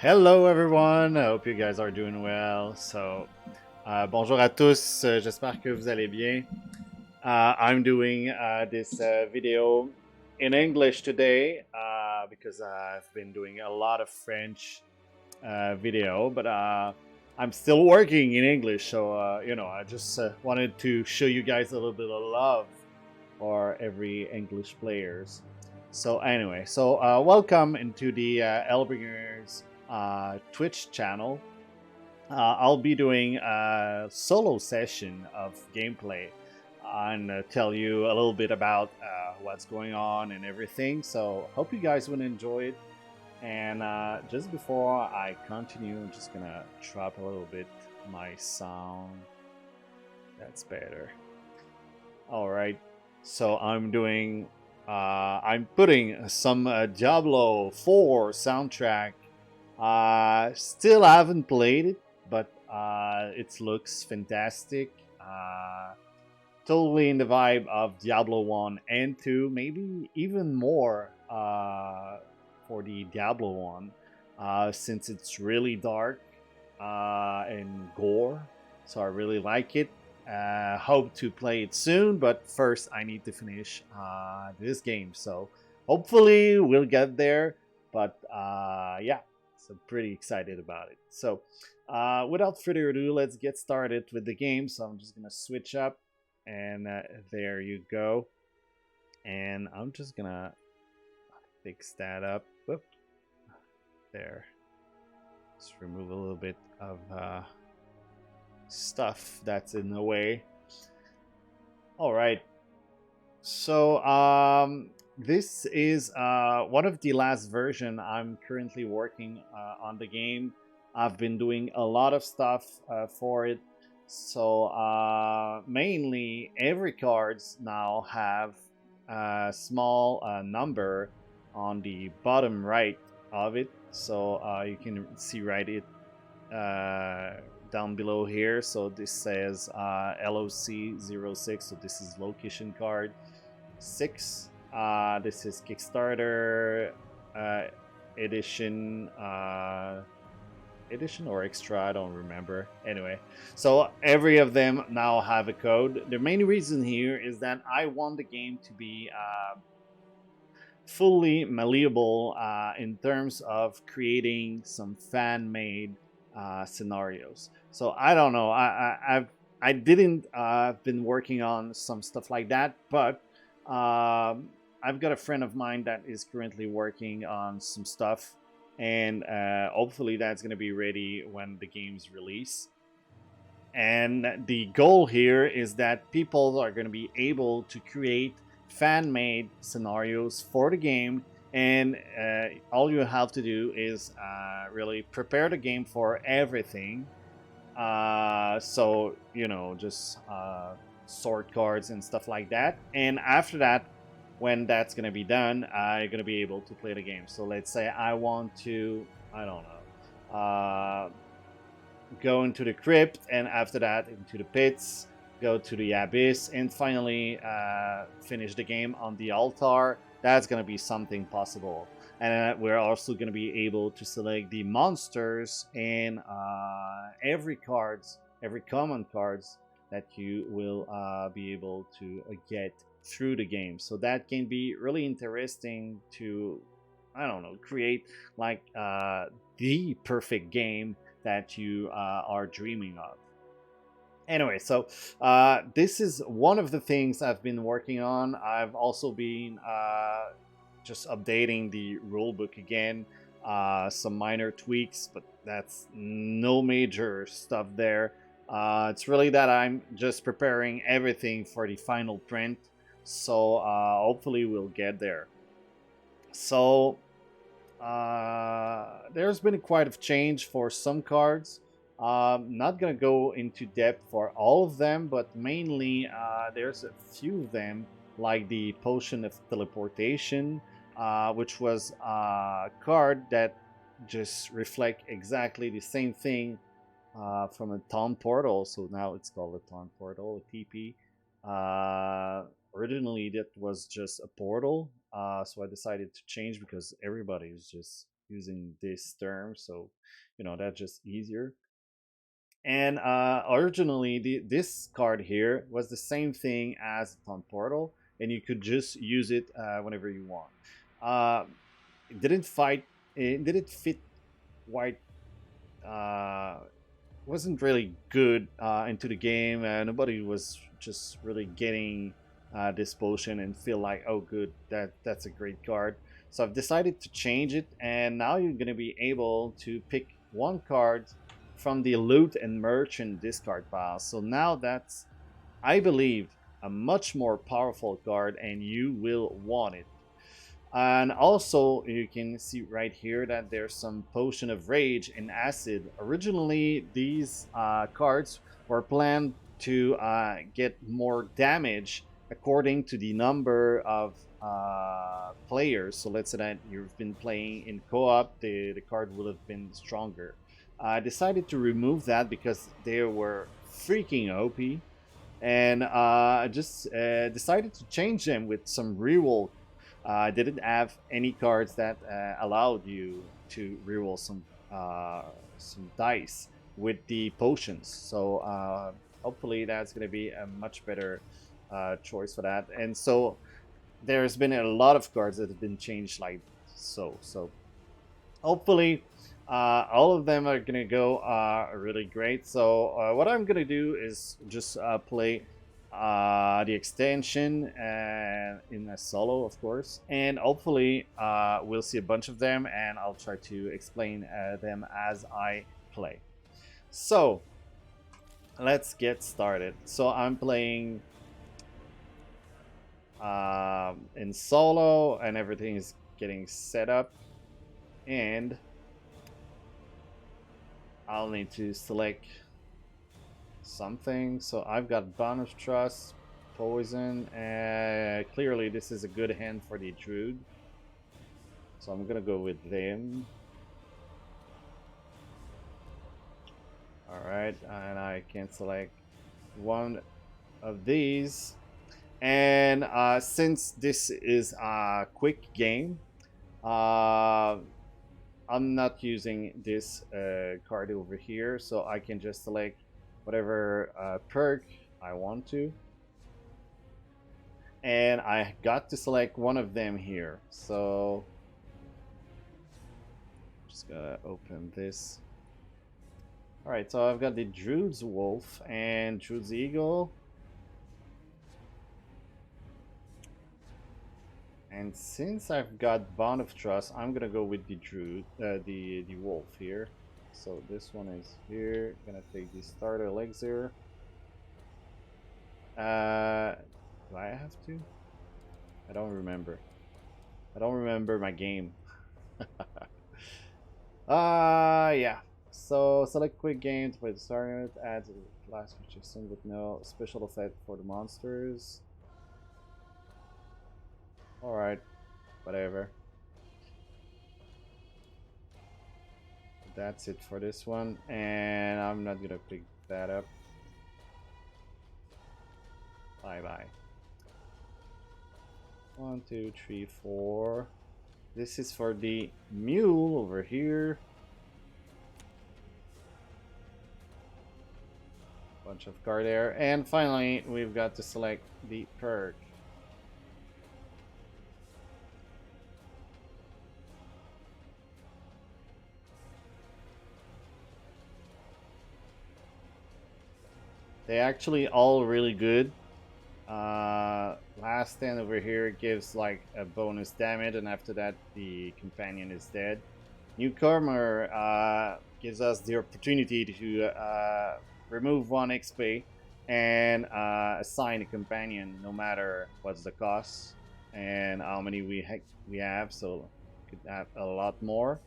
Hello everyone, I hope you guys are doing well. Bonjour à tous, j'espère que vous allez bien. I'm doing this video in English today because I've been doing a lot of French video, but I'm still working in English, so I just wanted to show you guys a little bit of love for every English players. Welcome into the Hellbringers Twitch channel. I'll be doing a solo session of gameplay and tell you a little bit about what's going on and everything. So hope you guys will enjoy it. And just before I continue, I'm just gonna drop a little bit my sound. That's better. All right. So I'm putting some Diablo 4 soundtrack. Still haven't played it, but it looks fantastic. Totally in the vibe of Diablo 1 and 2, maybe even more for the Diablo 1, since it's really dark and gore. So I really like it. Hope to play it soon, but first I need to finish this game. So hopefully we'll get there. But yeah, so pretty excited about it. So without further ado, let's get started with the game. So I'm just gonna switch up, and there you go. And I'm just gonna fix that up. Whoop, there. Just remove a little bit of stuff that's in the way. All right. So this is one of the last version. I'm currently working on the game. I've been doing a lot of stuff for it. So mainly every cards now have a small number on the bottom right of it. So you can see right it down below here. So this says LOC06. So this is location card 6. This is Kickstarter edition. Edition or extra, I don't remember. Anyway, so every of them now have a code. The main reason here is that I want the game to be fully malleable in terms of creating some fan-made scenarios. So I don't know. I didn't been working on some stuff like that, but I've got a friend of mine that is currently working on some stuff, and hopefully that's going to be ready when the game's release. And the goal here is that people are going to be able to create fan-made scenarios for the game, and all you have to do is really prepare the game for everything. So just sort cards and stuff like that, and after that, when that's going to be done, you're going to be able to play the game. So let's say I want to, I don't know, go into the crypt, and after that into the pits, go to the abyss, and finally finish the game on the altar. That's going to be something possible. And we're also going to be able to select the monsters and every common cards that you will be able to get through the game. So that can be really interesting to, I don't know, create like the perfect game that you are dreaming of. Anyway, so this is one of the things I've been working on. I've also been just updating the rulebook again, some minor tweaks, but that's no major stuff there. It's really that I'm just preparing everything for the final print, so hopefully we'll get there. So there's been quite a change for some cards. Not gonna go into depth for all of them, but mainly there's a few of them, like the Potion of Teleportation, which was a card that just reflect exactly the same thing from a Town Portal. So now it's called a Town Portal, a TP. Originally, that was just a portal, so I decided to change because everybody is just using this term, so you know that's just easier. And originally, this card here was the same thing as Taunt Portal, and you could just use it whenever you want. It didn't fight. It didn't fit quite. Wasn't really good into the game. Nobody was just really getting this potion and feel like, oh, good, that's a great card. So I've decided to change it, and now you're gonna be able to pick one card from the loot and merchant discard pile. So now that's, I believe, a much more powerful card, and you will want it. And also, you can see right here that there's some Potion of Rage and Acid. Originally, these cards were planned to get more damage according to the number of players. So let's say that you've been playing in co-op, the card would have been stronger. I decided to remove that because they were freaking OP. And I just decided to change them with some reroll. I didn't have any cards that allowed you to reroll some dice with the potions. So hopefully that's going to be a much better choice for that. And so there's been a lot of cards that have been changed like so. So hopefully all of them are gonna go really great. So what I'm gonna do is just play the extension in a solo, of course, and hopefully we'll see a bunch of them, and I'll try to explain them as I play. So let's get started. So I'm playing in solo, and everything is getting set up, and I'll need to select something. So I've got Bond of Trust, Poison, and clearly this is a good hand for the Druid. So I'm gonna go with them. Alright, and I can select one of these. And since this is a quick game, I'm not using this card over here, so I can just select whatever perk I want to. And I got to select one of them here. So just gotta open this. Alright, so I've got the Druid's Wolf and Druid's Eagle. And since I've got Bond of Trust, I'm gonna go with the Druid, the Wolf here. So this one is here. Gonna take the starter elixir. Do I have to? I don't remember. I don't remember my game. Yeah. So select quick game to play the starting unit. Add to the class which is soon with no special effect for the monsters. Alright. Whatever. That's it for this one, and I'm not gonna pick that up. Bye bye. 1, 2, 3, 4. This is for the mule over here. Bunch of card there, and finally we've got to select the perk. They actually all really good. Last stand over here gives like a bonus damage, and after that the companion is dead. Newcomer gives us the opportunity to remove 1 XP and assign a companion no matter what's the cost and how many we have, so we could have a lot more.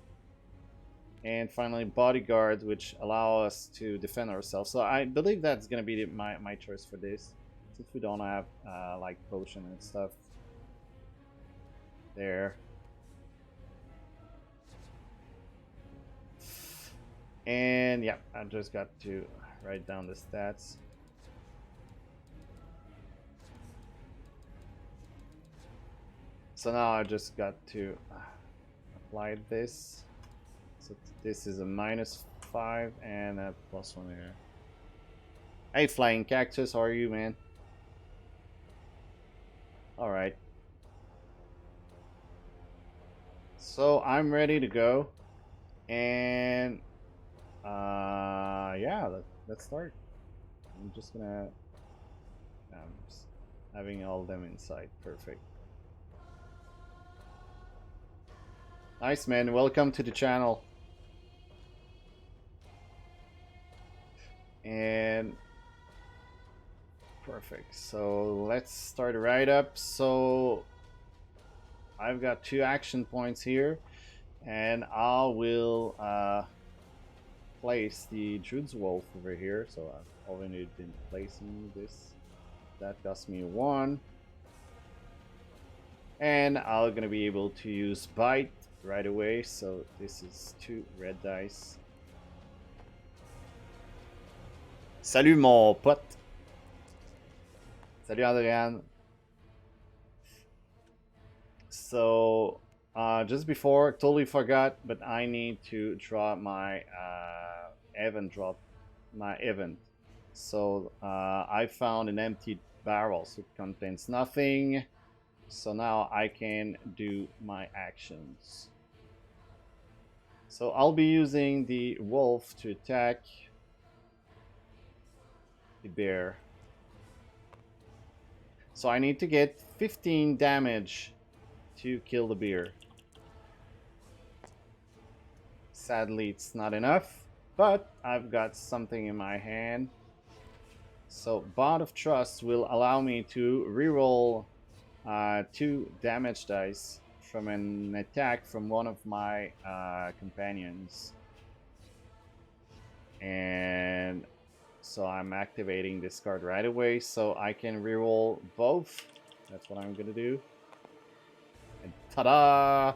And finally, bodyguard, which allow us to defend ourselves. So I believe that's gonna be my choice for this, since we don't have like potion and stuff there. And yeah, I just got to write down the stats. So now I just got to apply this. So this is a -5 and a +1 here. Hey, Flying Cactus, how are you, man? Alright. So I'm ready to go. And yeah, let's start. I'm just gonna just having all of them inside. Perfect. Nice, man. Welcome to the channel. And perfect. So let's start right up. So I've got 2 action points here, and I will place the Druid's Wolf over here. So I've already been placing this. That cost me 1. And I'm gonna be able to use Bite right away. So this is 2 red dice. Salut mon pote. Salut Adrian. So just before, totally forgot, but I need to draw my event. So I found an empty barrel, so it contains nothing. So now I can do my actions. So I'll be using the wolf to attack the bear. So I need to get 15 damage to kill the bear. Sadly, it's not enough, but I've got something in my hand. So Bond of Trust will allow me to reroll 2 damage dice from an attack from one of my companions. And so I'm activating this card right away so I can reroll both. That's what I'm gonna do. And ta-da!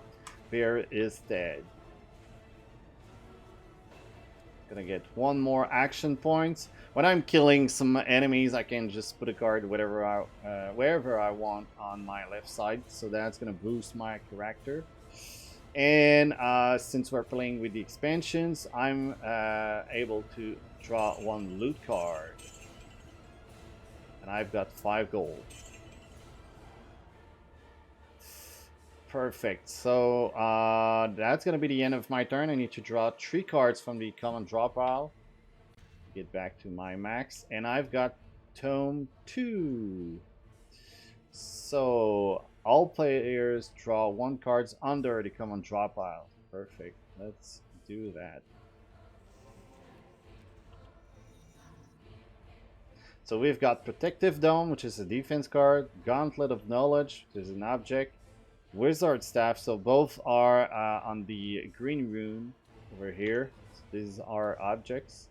Bear is dead. Gonna get 1 more action point. When I'm killing some enemies, I can just put a card wherever I want on my left side. So that's gonna boost my character. And since we're playing with the expansions, I'm able to draw 1 loot card. And I've got 5 gold. Perfect. So that's going to be the end of my turn. I need to draw 3 cards from the common draw pile. Get back to my max. And I've got Tome 2. So all players draw 1 cards under the common draw pile. Perfect. Let's do that. So we've got Protective Dome, which is a defense card. Gauntlet of Knowledge, which is an object. Wizard Staff, so both are on the green rune over here. So these are objects.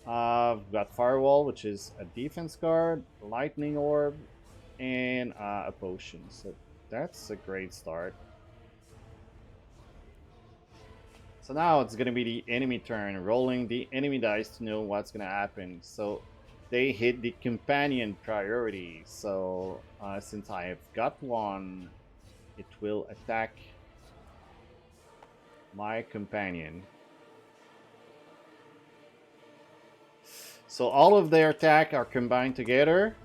We've got Firewall, which is a defense card. Lightning Orb, and a potion. So that's a great start. So now it's going to be the enemy turn, rolling the enemy dice to know what's going to happen. So they hit the companion priority. So since I have got 1, it will attack my companion. So all of their attack are combined together.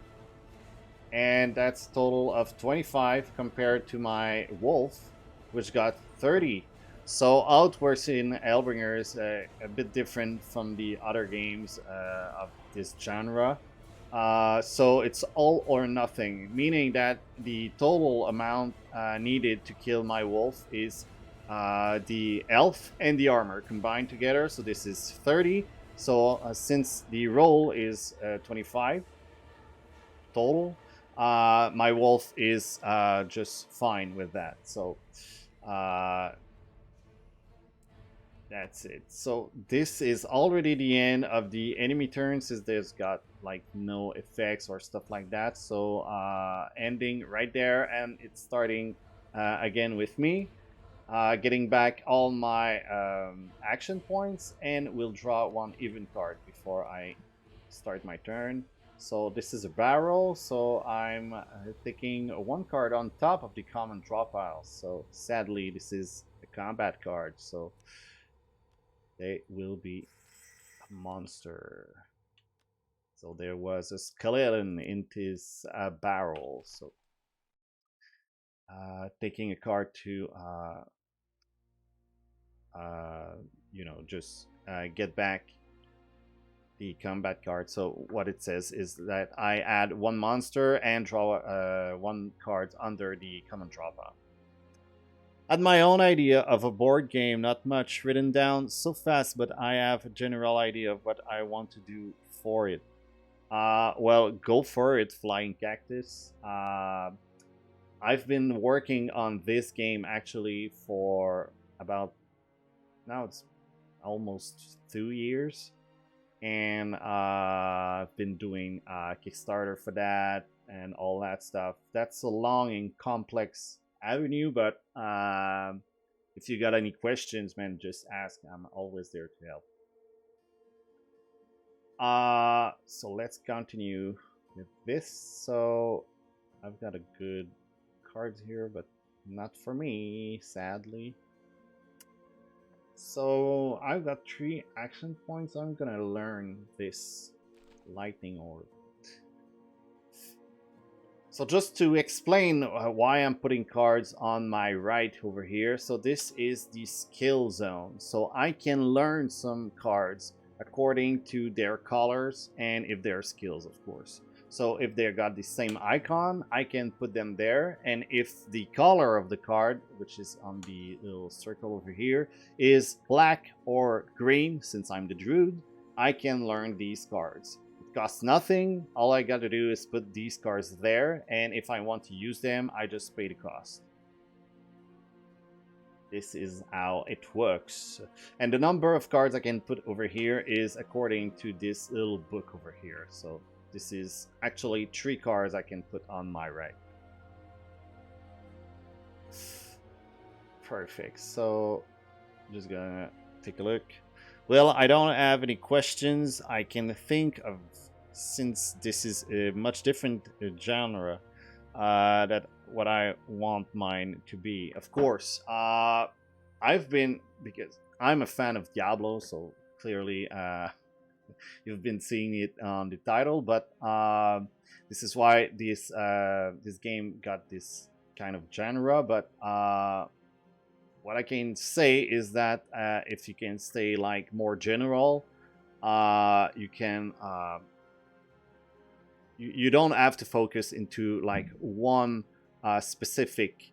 And that's a total of 25 compared to my wolf, which got 30. So Outwards in Hellbringer is a bit different from the other games of this genre. So it's all or nothing, meaning that the total amount needed to kill my wolf is the elf and the armor combined together. So this is 30. So since the roll is 25 total, my wolf is just fine with that. So that's it. So this is already the end of the enemy turn, since there's got like no effects or stuff like that. So ending right there, and it's starting again with me getting back all my action points, and we'll draw 1 even card before I start my turn. So this is a barrel, so I'm taking 1 card on top of the common draw pile. So sadly this is a combat card, so they will be a monster. So there was a skeleton in his barrel. So taking a card to just get back the combat card. So what it says is that I add one monster and draw one card under the common dropper. Had my own idea of a board game, not much written down so fast, but I have a general idea of what I want to do for it. Well, go for it, Flying Cactus. I've been working on this game actually for about, now it's almost 2 years. And I've been doing Kickstarter for that and all that stuff. That's a long and complex avenue, but if you got any questions, man, just ask. I'm always there to help. So let's continue with this. So I've got a good cards here, but not for me, sadly. So I've got 3 action points. I'm gonna learn this lightning orb. So just to explain why I'm putting cards on my right over here. So this is the skill zone. So I can learn some cards according to their colors and if they're skills, of course. So if they got the same icon, I can put them there. And if the color of the card, which is on the little circle over here, is black or green, since I'm the druid, I can learn these cards. It costs nothing. All I got to do is put these cards there. And if I want to use them, I just pay the cost. This is how it works. And the number of cards I can put over here is according to this little book over here. So this is actually 3 cards I can put on my right. Perfect. So I'm just gonna take a look. Well, I don't have any questions I can think of, since this is a much different genre that what I want mine to be. Of course, because I'm a fan of Diablo, so clearly you've been seeing it on the title, but this is why this game got this kind of genre. But what I can say is that if you can stay like more general, you can you don't have to focus into like one specific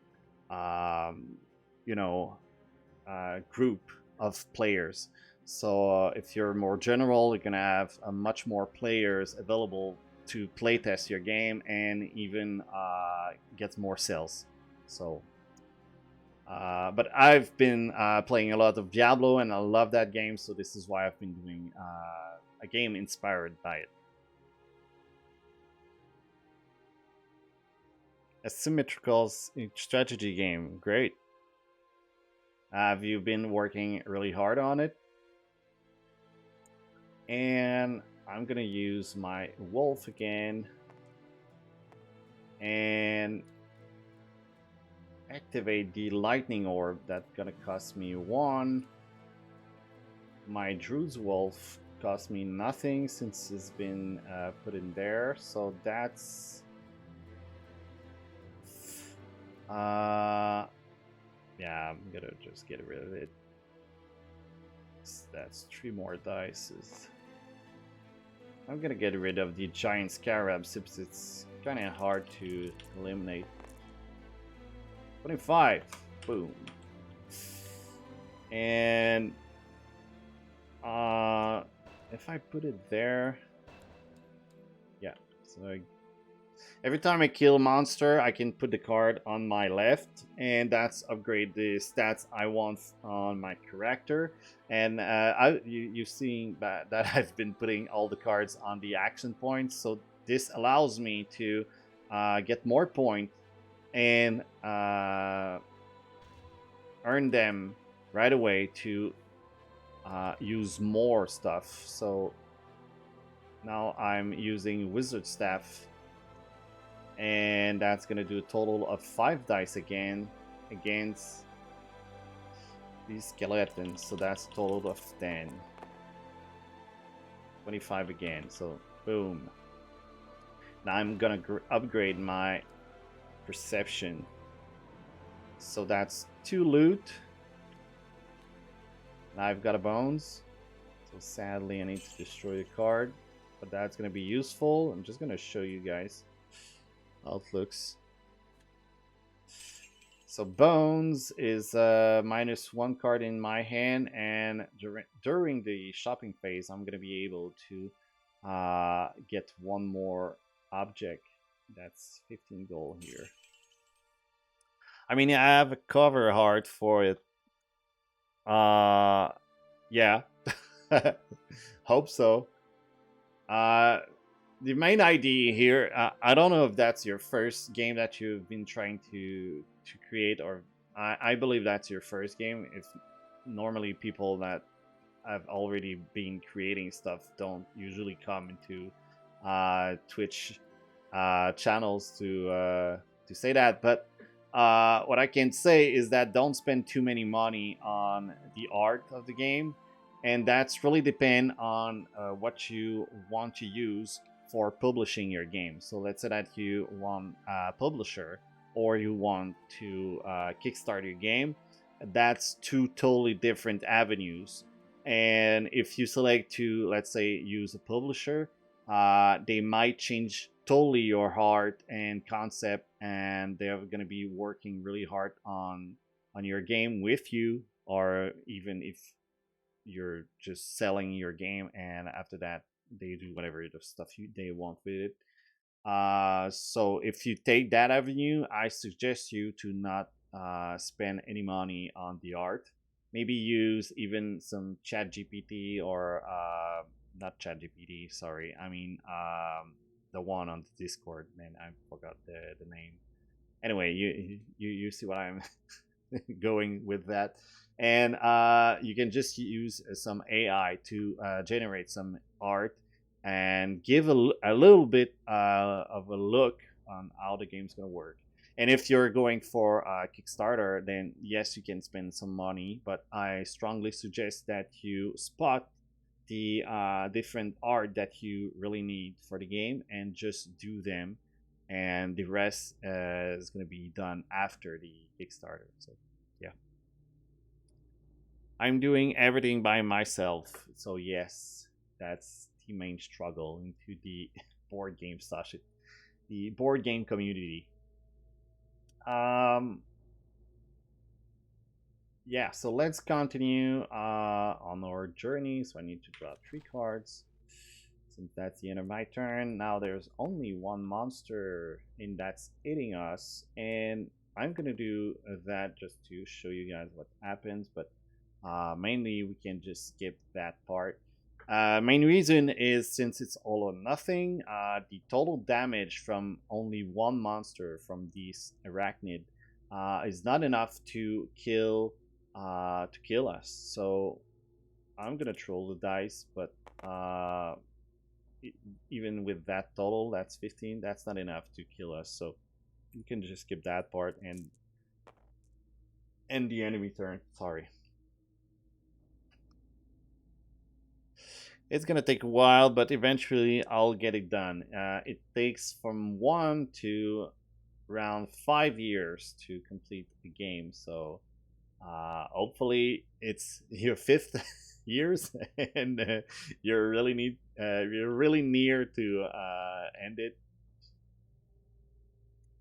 group of players. So if you're more general, you're gonna have much more players available to playtest your game and even get more sales. So, but I've been playing a lot of Diablo and I love that game. So this is why I've been doing a game inspired by it. A symmetrical strategy game, great. Have you been working really hard on it? And I'm gonna use my wolf again and activate the lightning orb. That's gonna cost me 1. My druid's wolf cost me nothing since it's been put in there, so that's yeah, I'm gonna just get rid of it. That's 3 more dice. I'm gonna get rid of the giant scarab since it's kind of hard to eliminate. 25, boom. And if I put it there, yeah. So every time I kill a monster, I can put the card on my left, and that's upgrade the stats I want on my character. And you've seen that I've been putting all the cards on the action points, so this allows me to get more points and earn them right away to use more stuff. So now I'm using Wizard Staff, and that's gonna do a total of 5 dice again against these skeletons, so that's a total of 10. 25 again, so boom. Now I'm gonna upgrade my perception. So that's 2 loot. Now I've got a bones. So sadly I need to destroy the card, but that's gonna be useful. I'm just gonna show you guys how it looks. So bones is -1 card in my hand, and during the shopping phase I'm gonna be able to get 1 more object. That's 15 gold here. I mean, I have a cover art for it. Yeah. Hope so. The main idea here, I don't know if that's your first game that you've been trying to create, or I believe that's your first game. If normally people that have already been creating stuff don't usually come into Twitch channels to say that, but what I can say is that don't spend too many money on the art of the game, and that's really depend on what you want to use for publishing your game. So let's say that you want a publisher or you want to kickstart your game. That's 2 totally different avenues. And if you select to, let's say, use a publisher, they might change totally your art and concept, and they're going to be working really hard on your game with you, or even if you're just selling your game, and after that they do whatever the stuff they want with it. So if you take that avenue, I suggest you to not spend any money on the art. Maybe use even some chat gpt, or not chat gpt, sorry, I mean the one on the Discord, man, I forgot the name. Anyway, you see what I'm going with that. And you can just use some AI to generate some art and give a little bit of a look on how the game's gonna work. And if you're going for a Kickstarter, then yes, you can spend some money, but I strongly suggest that you spot the different art that you really need for the game and just do them, and the rest is going to be done after the Kickstarter. So yeah, I'm doing everything by myself, so yes, that's the main struggle into the board game slash the board game community. Yeah, so let's continue on our journey. So I need to draw 3 cards. Since that's the end of my turn, now there's only 1 monster, and that's eating us. And I'm gonna do that just to show you guys what happens, but mainly we can just skip that part. Main reason is since it's all or nothing, the total damage from only 1 monster from this arachnid is not enough to kill us. So I'm gonna troll the dice, but even with that total, that's 15, that's not enough to kill us. So you can just skip that part and end the enemy turn. Sorry. It's gonna take a while, but eventually I'll get it done. It takes from 1 to around 5 years to complete the game, so hopefully it's your 5th years, and you're really near to end it.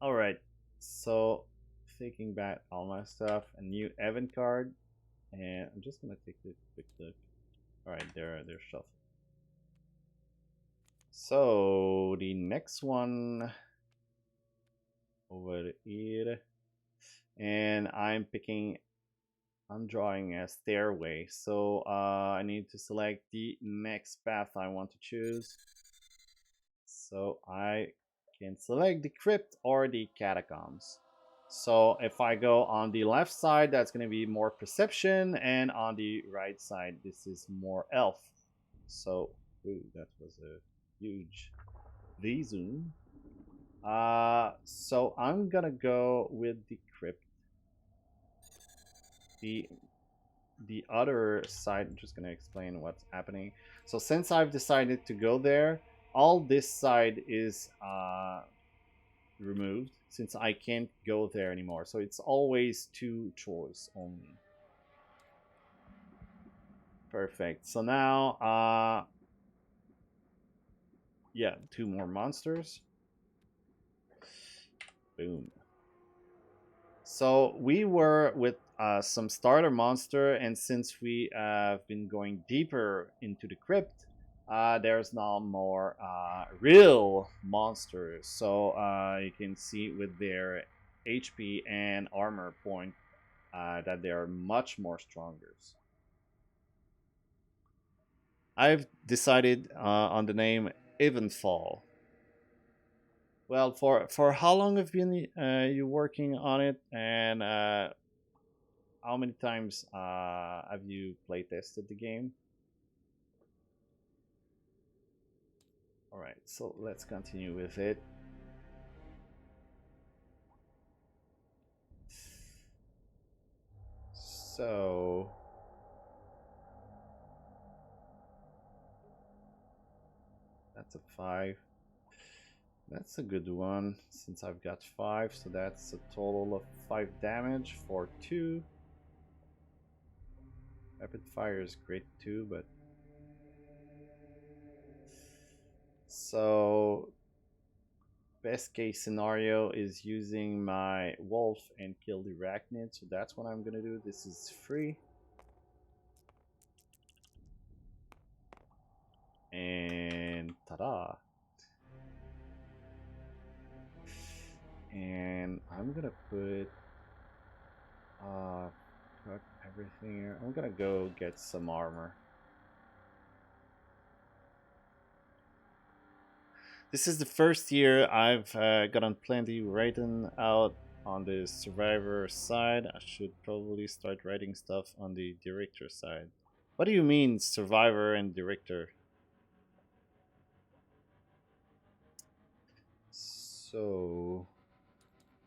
All right, so taking back all my stuff, a new event card, and I'm just gonna take a quick look. All right, they're shuffled. So the next one over here, and I'm drawing a stairway. So I need to select the next path I want to choose. So I can select the crypt or the catacombs. So if I go on the left side, that's going to be more perception, and on the right side, this is more elf. So, ooh, that was a huge V-zoom. So I'm gonna go with the crypt. the other side, I'm just gonna explain what's happening. So since I've decided to go there, all this side is removed since I can't go there anymore. So it's always two choice only. Perfect. So now, yeah, two more monsters. Boom. So we were with some starter monster, and since we have been going deeper into the crypt, there's now more real monsters. So you can see with their HP and armor point that they are much more stronger. I've decided on the name Evenfall. Well, for how long have been you working on it, and how many times have you play tested the game? All right, so let's continue with it. So that's a 5. That's a good one since I've got 5, so that's a total of 5 damage for 2. Rapid fire is great too, but so best case scenario is using my wolf and kill the arachnid, so that's what I'm gonna do. This is free. And ta-da! And I'm gonna put cut everything here. I'm gonna go get some armor. This is the first year I've gotten plenty written out on the survivor side. I should probably start writing stuff on the director side. What do you mean survivor and director? So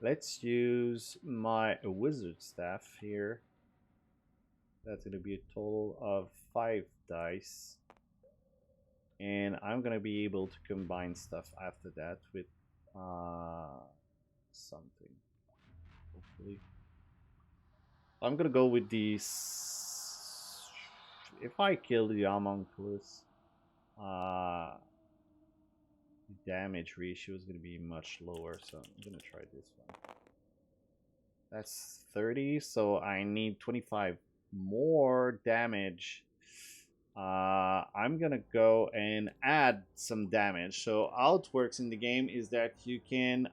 let's use my wizard staff here. That's going to be a total of 5 dice. And I'm going to be able to combine stuff after that with something. Hopefully. I'm going to go with these. If I kill the homunculus, the damage ratio is going to be much lower. So I'm going to try this one. That's 30, so I need 25 more damage. I'm gonna go and add some damage. So how it works in the game is that you can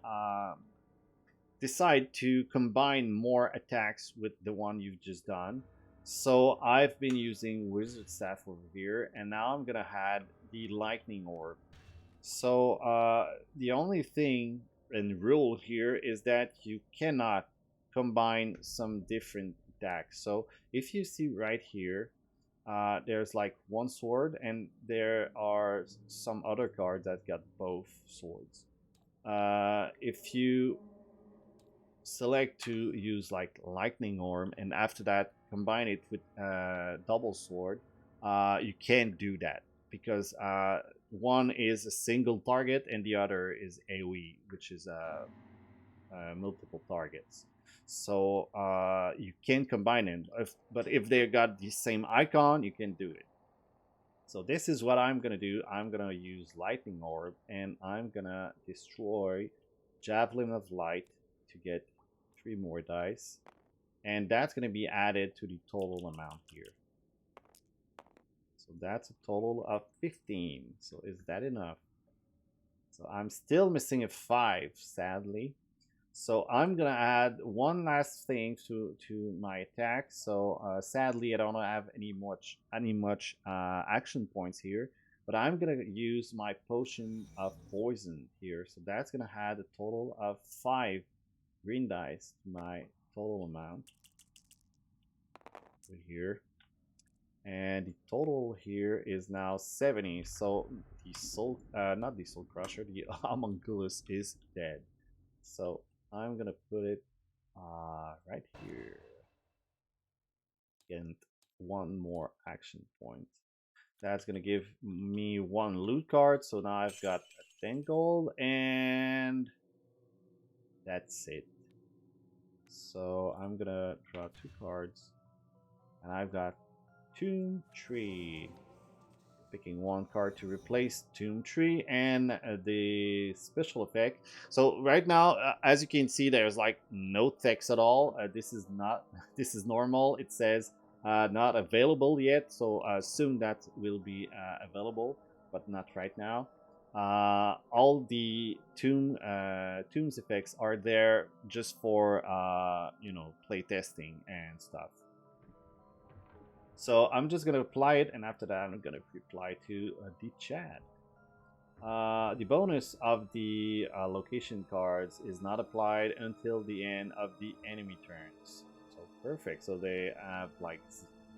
decide to combine more attacks with the one you've just done. So I've been using wizard staff over here, and now I'm gonna add the lightning orb. So the only thing and rule here is that you cannot combine some different attacks. So if you see right here, there's like one sword, and there are some other cards that got both swords. If you select to use like lightning orb, and after that combine it with double sword, you can't do that because one is a single target and the other is AoE, which is multiple targets. So you can combine them, but if they got the same icon, you can do it. So this is what I'm gonna do. I'm gonna use lightning orb, and I'm gonna destroy javelin of light to get 3 more dice, and that's gonna be added to the total amount here. So that's a total of 15. So is that enough? So I'm still missing a 5, sadly. So I'm gonna add one last thing to my attack. So sadly, I don't have any much action points here, but I'm gonna use my potion of poison here. So that's gonna add a total of 5 green dice to my total amount here. And the total here is now 70. So the soul, not the soul crusher, the homunculus is dead. So I'm gonna put it right here. And one more action point. That's gonna give me one loot card, so now I've got 10 gold, and that's it. So I'm gonna draw 2 cards, and I've got Tomb Tree. Picking 1 card to replace Tomb Tree and the special effect. So right now, as you can see, there's like no text at all. This is not. This is normal. It says not available yet. So soon that will be available, but not right now. All the tombs effects are there just for play testing and stuff. So I'm just gonna apply it, and after that I'm gonna reply to the chat. The bonus of the location cards is not applied until the end of the enemy turns. So perfect. So they have like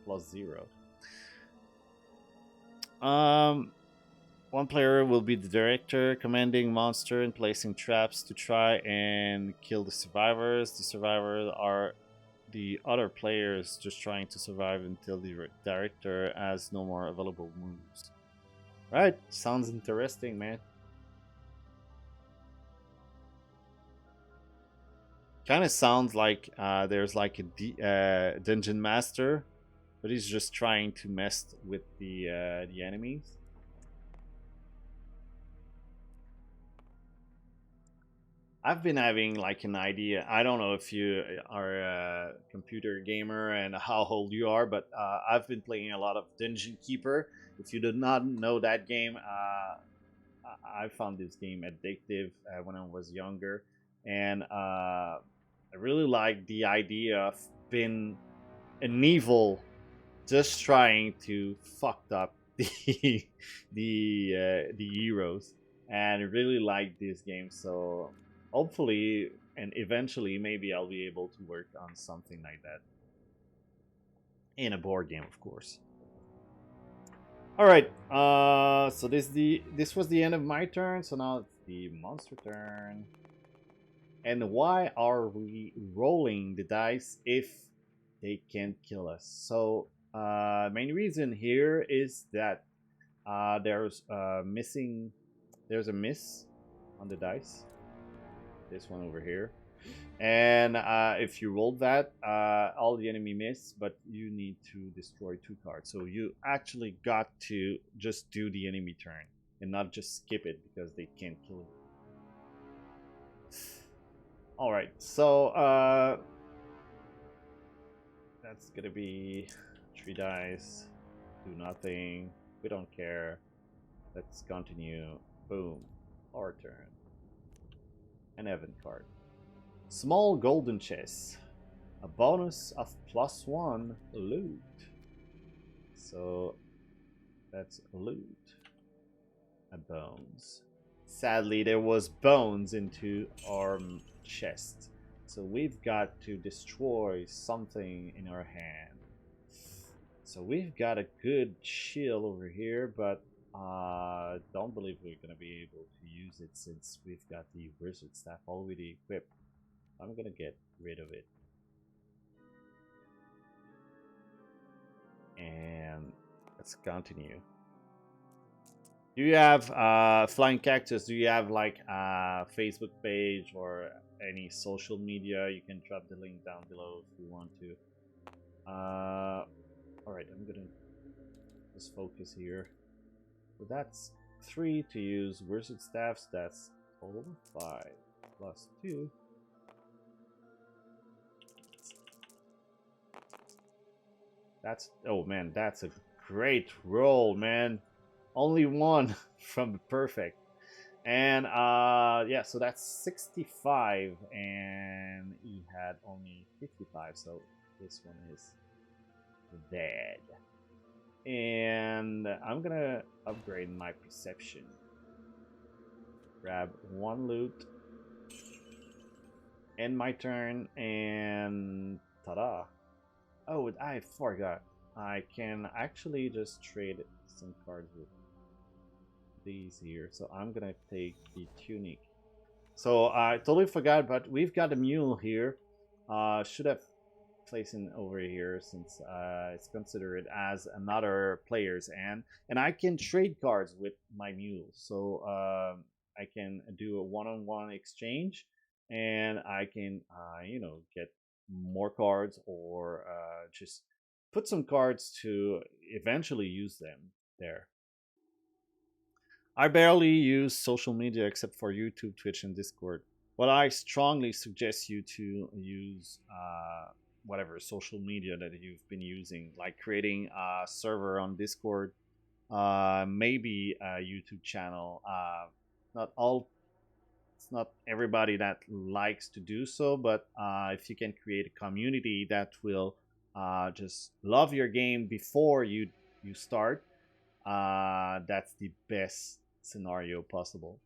+0. One player will be the director, commanding monster and placing traps to try and kill the survivors. The survivors are the other players just trying to survive until the director has no more available moves. Right, sounds interesting, man. Kind of sounds like there's like a dungeon master, but he's just trying to mess with the enemies. I've been having like an idea. I don't know if you are a computer gamer and how old you are, but I've been playing a lot of Dungeon Keeper. If you did not know that game, I found this game addictive when I was younger, and I really like the idea of being an evil, just trying to fuck up the heroes, and I really like this game. So hopefully and eventually maybe I'll be able to work on something like that in a board game, of course. All right, so this was the end of my turn, so now it's the monster turn. And why are we rolling the dice if they can't kill us? So main reason here is that there's a miss on the dice, this one over here, and if you roll that, all the enemy miss, but you need to destroy 2 cards. So you actually got to just do the enemy turn and not just skip it because they can't kill you. All right, so that's gonna be 3 dice, do nothing, we don't care. Let's continue. Boom, our turn. An event card. Small golden chest. A bonus of +1 loot. So that's loot. A bones. Sadly, there was bones into our chest. So we've got to destroy something in our hand. So we've got a good shield over here, but don't believe we're gonna be able to use it since we've got the wizard staff already equipped. I'm gonna get rid of it. And let's continue. Do you have Flying Cactus? Do you have like a Facebook page or any social media? You can drop the link down below if you want to. Alright, I'm gonna just focus here. So that's 3 to use wizard staffs. That's total 5 plus 2. That's, oh man, that's a great roll, man. Only 1 from the perfect. And yeah, so that's 65, and he had only 55, so this one is dead. And I'm gonna upgrade my perception. Grab 1 loot. End my turn, and ta-da. Oh, I forgot. I can actually just trade some cards with these here. So I'm gonna take the tunic. So I totally forgot, but we've got a mule here. Should have placing over here since it's considered as another player's hand, and I can trade cards with my mule. So I can do a one-on-one exchange, and I can get more cards, or just put some cards to eventually use them there. I barely use social media except for YouTube, Twitch, and Discord. Well, I strongly suggest you to use whatever social media that you've been using, like creating a server on Discord, maybe a YouTube channel. Not all, it's not everybody that likes to do so, but if you can create a community that will just love your game before you start, that's the best scenario possible.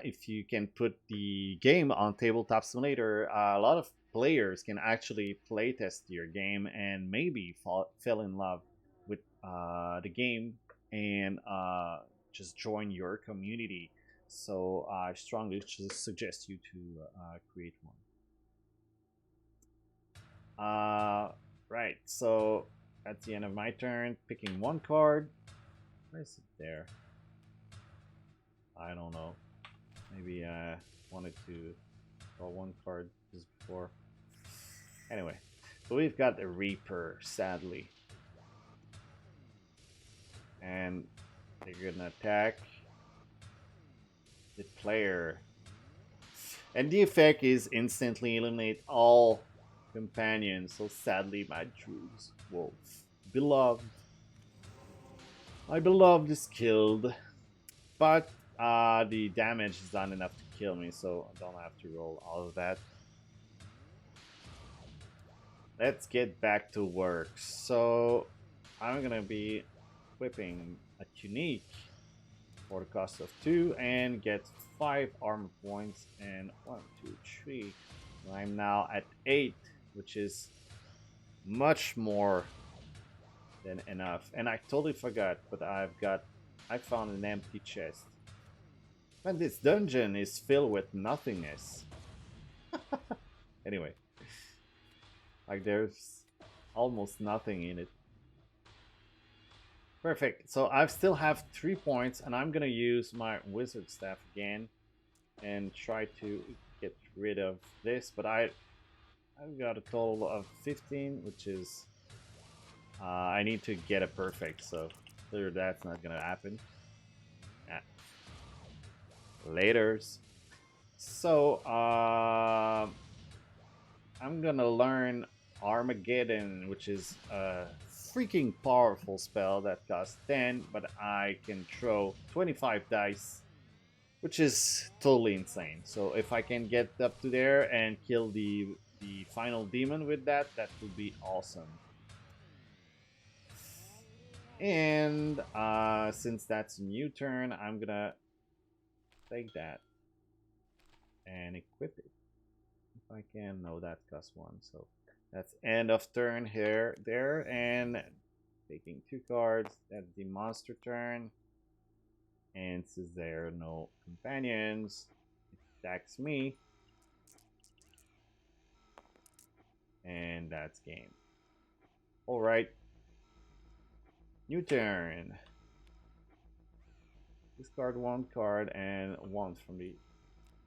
If you can put the game on Tabletop Simulator, a lot of players can actually playtest your game and maybe fell in love with the game, and just join your community. So I strongly suggest you to create one. Right, so at the end of my turn, picking one card. Where is it there? I don't know. Maybe I wanted to draw one card just before. Anyway, so we've got the Reaper, sadly. And they're gonna attack the player. And the effect is instantly eliminate all companions. So sadly, my Druid's Wolf, beloved. My beloved is killed. But the damage is not enough to kill me, so I don't have to roll all of that. Let's get back to work. So I'm gonna be equipping a Tunique for the cost of 2 and get 5 armor points, and 1, 2, 3. I'm now at 8, which is much more than enough. And I totally forgot, but I found an empty chest. Man, this dungeon is filled with nothingness. Anyway, like there's almost nothing in it. Perfect. So I still have 3 points, and I'm gonna use my wizard staff again and try to get rid of this. But I've got a total of 15, which is I need to get a perfect. So clear that's not gonna happen. Laters. So I'm gonna learn Armageddon, which is a freaking powerful spell that costs 10, but I can throw 25 dice, which is totally insane. So if I can get up to there and kill the final demon with that, that would be awesome. And since that's a new turn, I'm gonna take that and equip it. If I can, no, that costs 1. So that's end of turn here, there, and taking 2 cards. That's the monster turn. And since there are no companions, it attacks me. And that's game. Alright. New turn. Discard 1 card and 1 from the...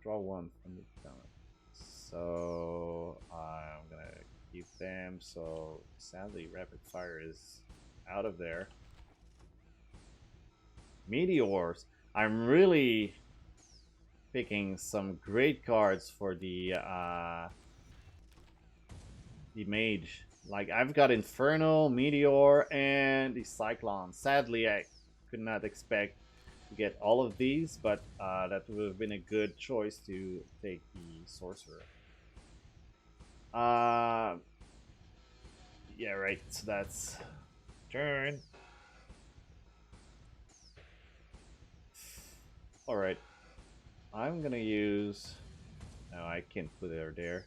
Draw 1 from the talent. So I'm gonna keep them. So sadly, rapid fire is out of there. Meteors. I'm really picking some great cards for the mage. Like I've got Inferno, Meteor, and the Cyclone. Sadly, I could not expect to get all of these, but that would have been a good choice to take the Sorcerer. Yeah, right. So that's turn. All right. I'm gonna use. No, I can't put it there.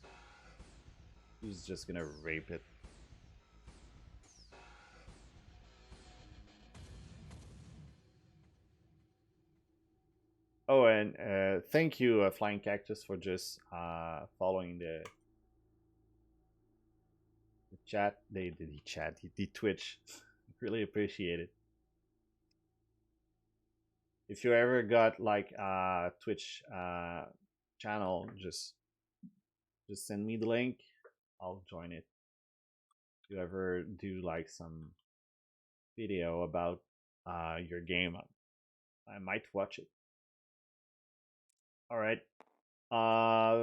He's just gonna rape it. Oh, and thank you, Flying Cactus, for just following the chat, the Twitch. Really appreciate it. If you ever got like a Twitch channel, just send me the link. I'll join it. If you ever do like some video about your game, I might watch it. All right.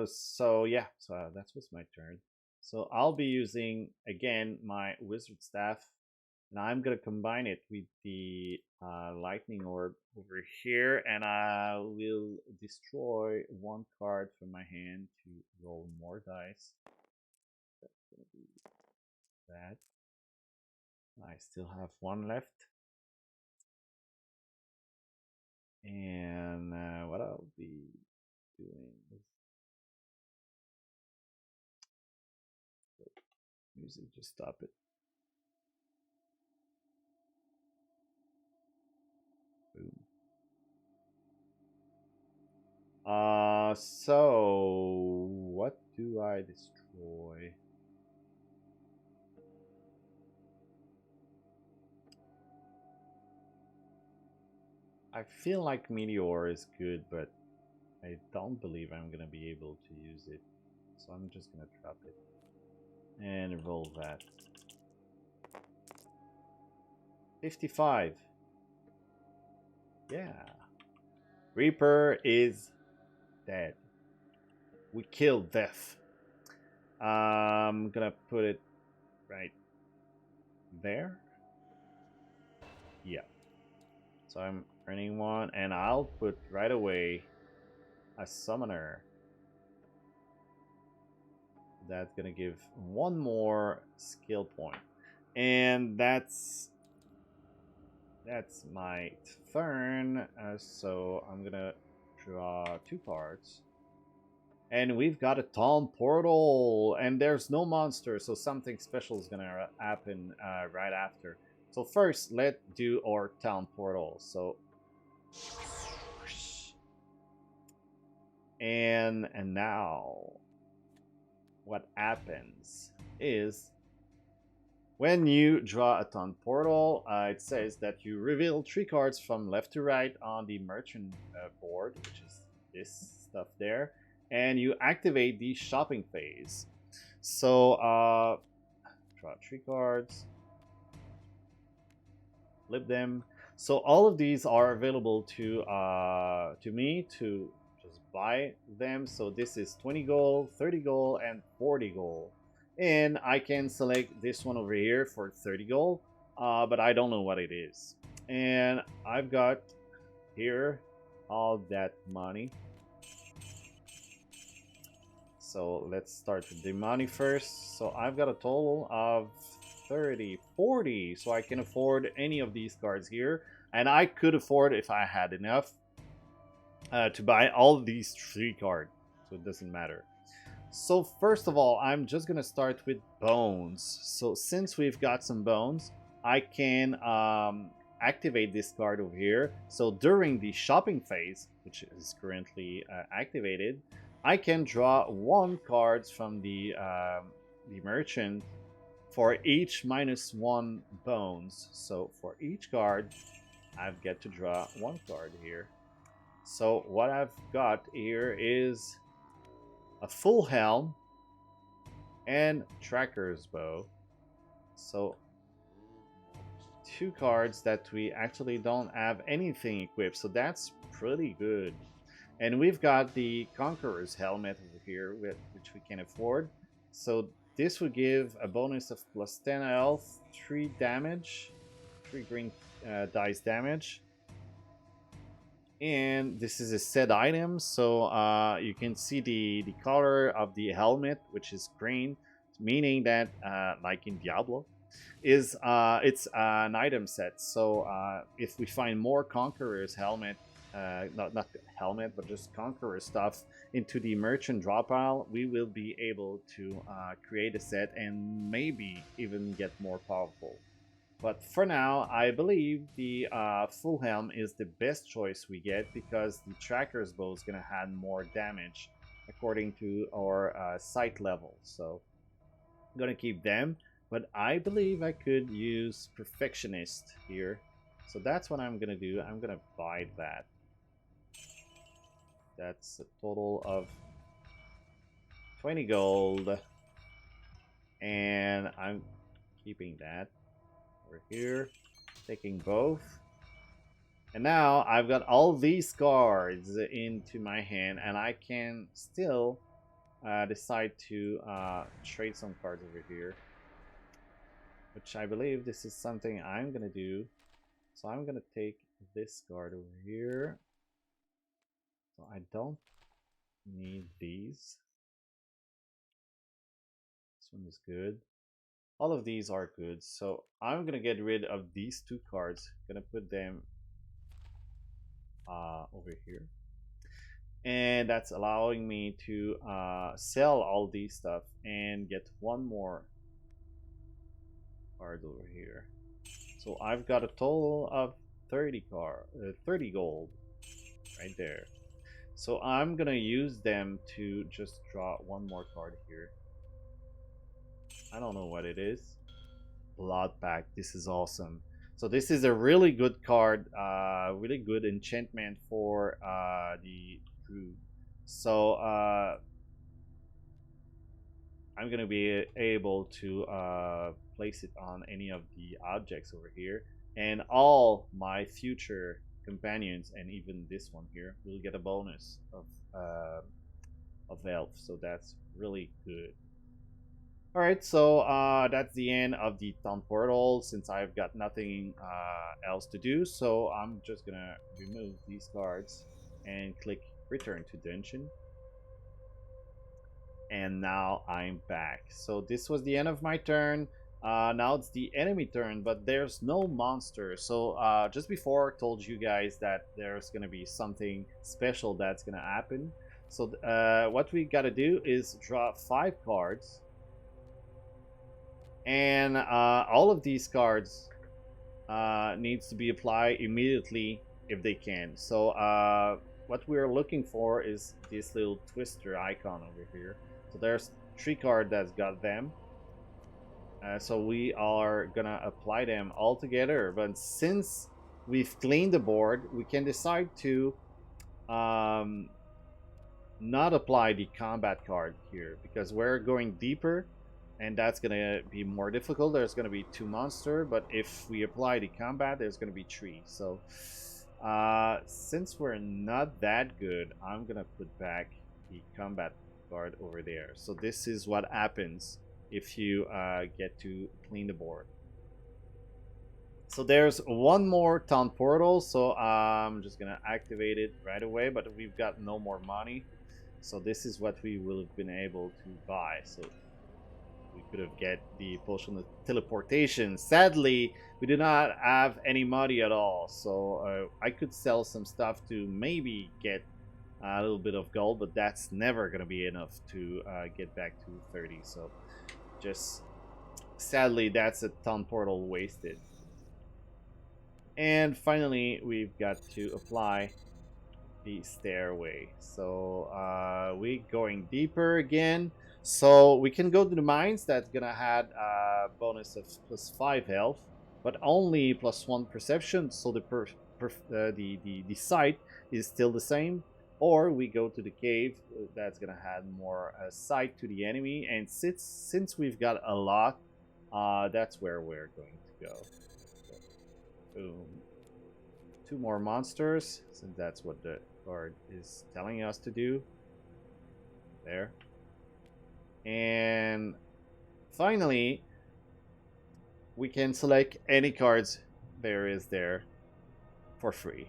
So yeah, so that was my turn. So I'll be using again my wizard staff, and I'm gonna combine it with the lightning orb over here, and I will destroy one card from my hand to roll more dice. That's gonna be that. I still have one left. And what I'll be doing is music, just stop it. Boom. So what do I destroy? I feel like Meteor is good, but I don't believe I'm gonna be able to use it. So I'm just gonna drop it. And roll that. 55. Yeah. Reaper is dead. We killed Death. I'm gonna put it right there. Yeah. So I'm earning one, and I'll put right away a summoner. That's gonna give one more skill point. And that's my turn. So I'm gonna draw 2 cards. And we've got a town portal, and there's no monster, so something special is gonna happen right after. So first, let's do our town portal. So, and now, what happens is when you draw a town portal, it says that you reveal 3 cards from left to right on the merchant board, which is this stuff there. And you activate the shopping phase. So draw 3 cards, flip them. So all of these are available to me to just buy them. So this is 20 gold, 30 gold, and 40 gold. And I can select this one over here for 30 gold, but I don't know what it is. And I've got here all that money. So let's start with the money first. So I've got a total of 30, 40. So I can afford any of these cards here. And I could afford, if I had enough, to buy all these 3 cards. So it doesn't matter. So first of all, I'm just going to start with bones. So since we've got some bones, I can activate this card over here. So during the shopping phase, which is currently activated, I can draw 1 card from the merchant for each -1 bones. So for each card, I get to draw 1 card here. So what I've got here is a full helm and tracker's bow. So 2 cards that we actually don't have anything equipped. So that's pretty good. And we've got the Conqueror's Helmet over here, which we can afford. So this would give a bonus of +10 health, 3 damage, 3 green dice damage. And this is a set item, so you can see the color of the helmet, which is green, meaning that, like in Diablo, is it's an item set. So if we find more Conqueror's Helmet, not helmet, but just Conqueror stuff into the merchant drop pile, we will be able to create a set and maybe even get more powerful. But for now, I believe the full helm is the best choice we get, because the tracker's bow is going to add more damage according to our sight level. So I'm going to keep them. but I believe I could use Perfectionist here. So that's what I'm gonna do. I'm gonna buy that. That's a total of 20 gold. And I'm keeping that over here. Taking both. And now I've got all these cards into my hand, and I can still decide to trade some cards over here, which I believe this is something I'm gonna do. So I'm gonna take this card over here. So I don't need these. This one is good. All of these are good. So I'm gonna get rid of these two cards. Gonna put them over here, and that's allowing me to sell all these stuff and get one more card over here. So I've got a total of 30 gold right there. So I'm gonna use them to just draw one more card here. I don't know what it is. Blood Pact. This is awesome. So this is a really good card, really good enchantment for the Druid. So I'm gonna be able to place it on any of the objects over here, and all my future companions, and even this one here, will get a bonus of health. So that's really good. Alright, so that's the end of the town portal, since I've got nothing else to do. So I'm just gonna remove these cards and click return to dungeon. And now I'm back. So this was the end of my turn. Now it's the enemy turn, but there's no monster. So just before I told you guys that there's gonna be something special that's gonna happen. So what we gotta do is draw 5 cards. And all of these cards needs to be applied immediately if they can. So what we're looking for is this little twister icon over here. So there's 3 cards that's got them. So we are gonna apply them all together. But since we've cleaned the board, we can decide to not apply the combat card here, because we're going deeper. And that's gonna be more difficult. There's gonna be 2 monsters, but if we apply the combat, there's gonna be 3. So since we're not that good, I'm gonna put back the combat card over there. So this is what happens if you get to clean the board. So there's one more town portal, so I'm just gonna activate it right away, but we've got no more money. So this is what we will have been able to buy. So we could have get the potion of teleportation. Sadly, we do not have any money at all, so I could sell some stuff to maybe get a little bit of gold, but that's never gonna be enough to get back to 30. So just sadly, that's a town portal wasted. And finally, we've got to apply the stairway. So we're going deeper again. So we can go to the mines. That's gonna add a bonus of +5 health, but only +1 perception. So the sight is still the same. Or we go to the cave. That's gonna add more sight to the enemy. And since we've got a lot, that's where we're going to go. So, boom. 2 more monsters, since that's what the card is telling us to do. There. And finally, we can select any cards there is there for free.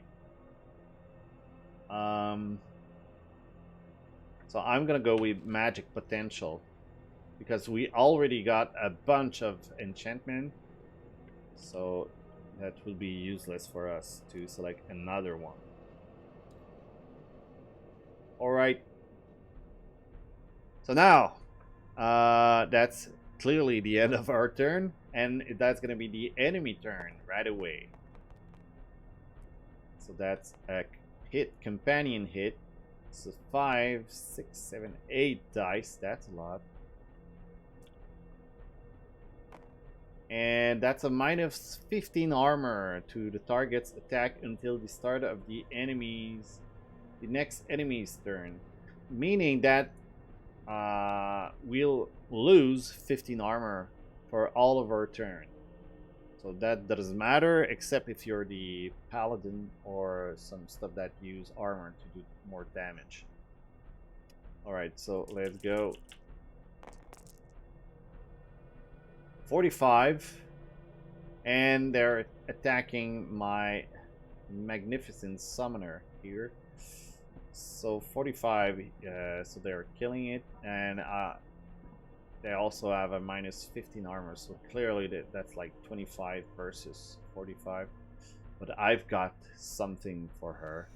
So I'm gonna go with Magic Potential, because we already got a bunch of enchantment. So that will be useless for us to select another one. Alright. So now, that's clearly the end of our turn, and that's going to be the enemy turn right away. So that's a hit, companion hit. So 5, 6, 7, 8 dice. That's a lot. And that's a minus 15 armor to the target's attack until the start of the next enemy's turn. Meaning that we'll lose 15 armor for all of our turn. So that doesn't matter, except if you're the paladin or some stuff that use armor to do more damage. Alright, so let's go. 45. And they're attacking my magnificent summoner here. So 45, so they're killing it. And they also have a minus 15 armor, so clearly that's like 25 versus 45. But I've got something for her.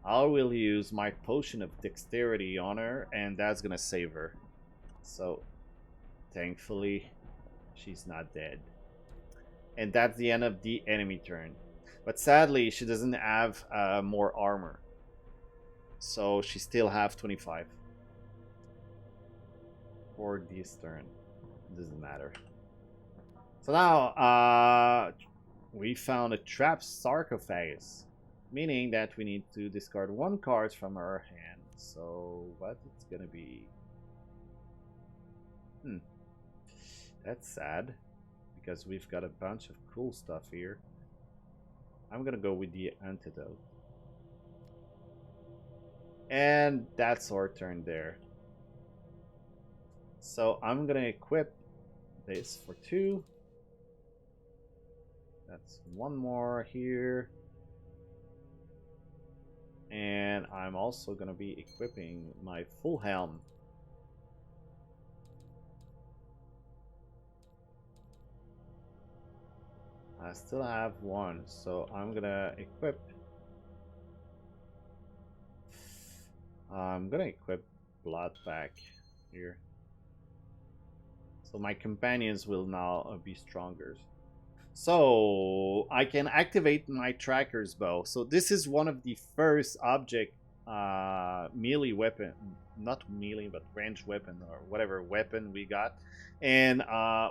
I will use my potion of dexterity on her, and that's gonna save her. So thankfully she's not dead. And that's the end of the enemy turn. But sadly she doesn't have more armor, so she still have 25 for this turn. It doesn't matter. So now we found a trapped sarcophagus, meaning that we need to discard one card from our hand. So what it's gonna be? That's sad, because we've got a bunch of cool stuff here. I'm gonna go with the antidote. And that's our turn there. So I'm gonna equip this for 2. That's one more here. And I'm also gonna be equipping my full helm. I still have one, so I'm gonna equip. I'm gonna equip Blood Pack here. So my companions will now be stronger. So I can activate my tracker's bow. So this is one of the first object melee weapon, not melee but ranged weapon or whatever weapon we got. And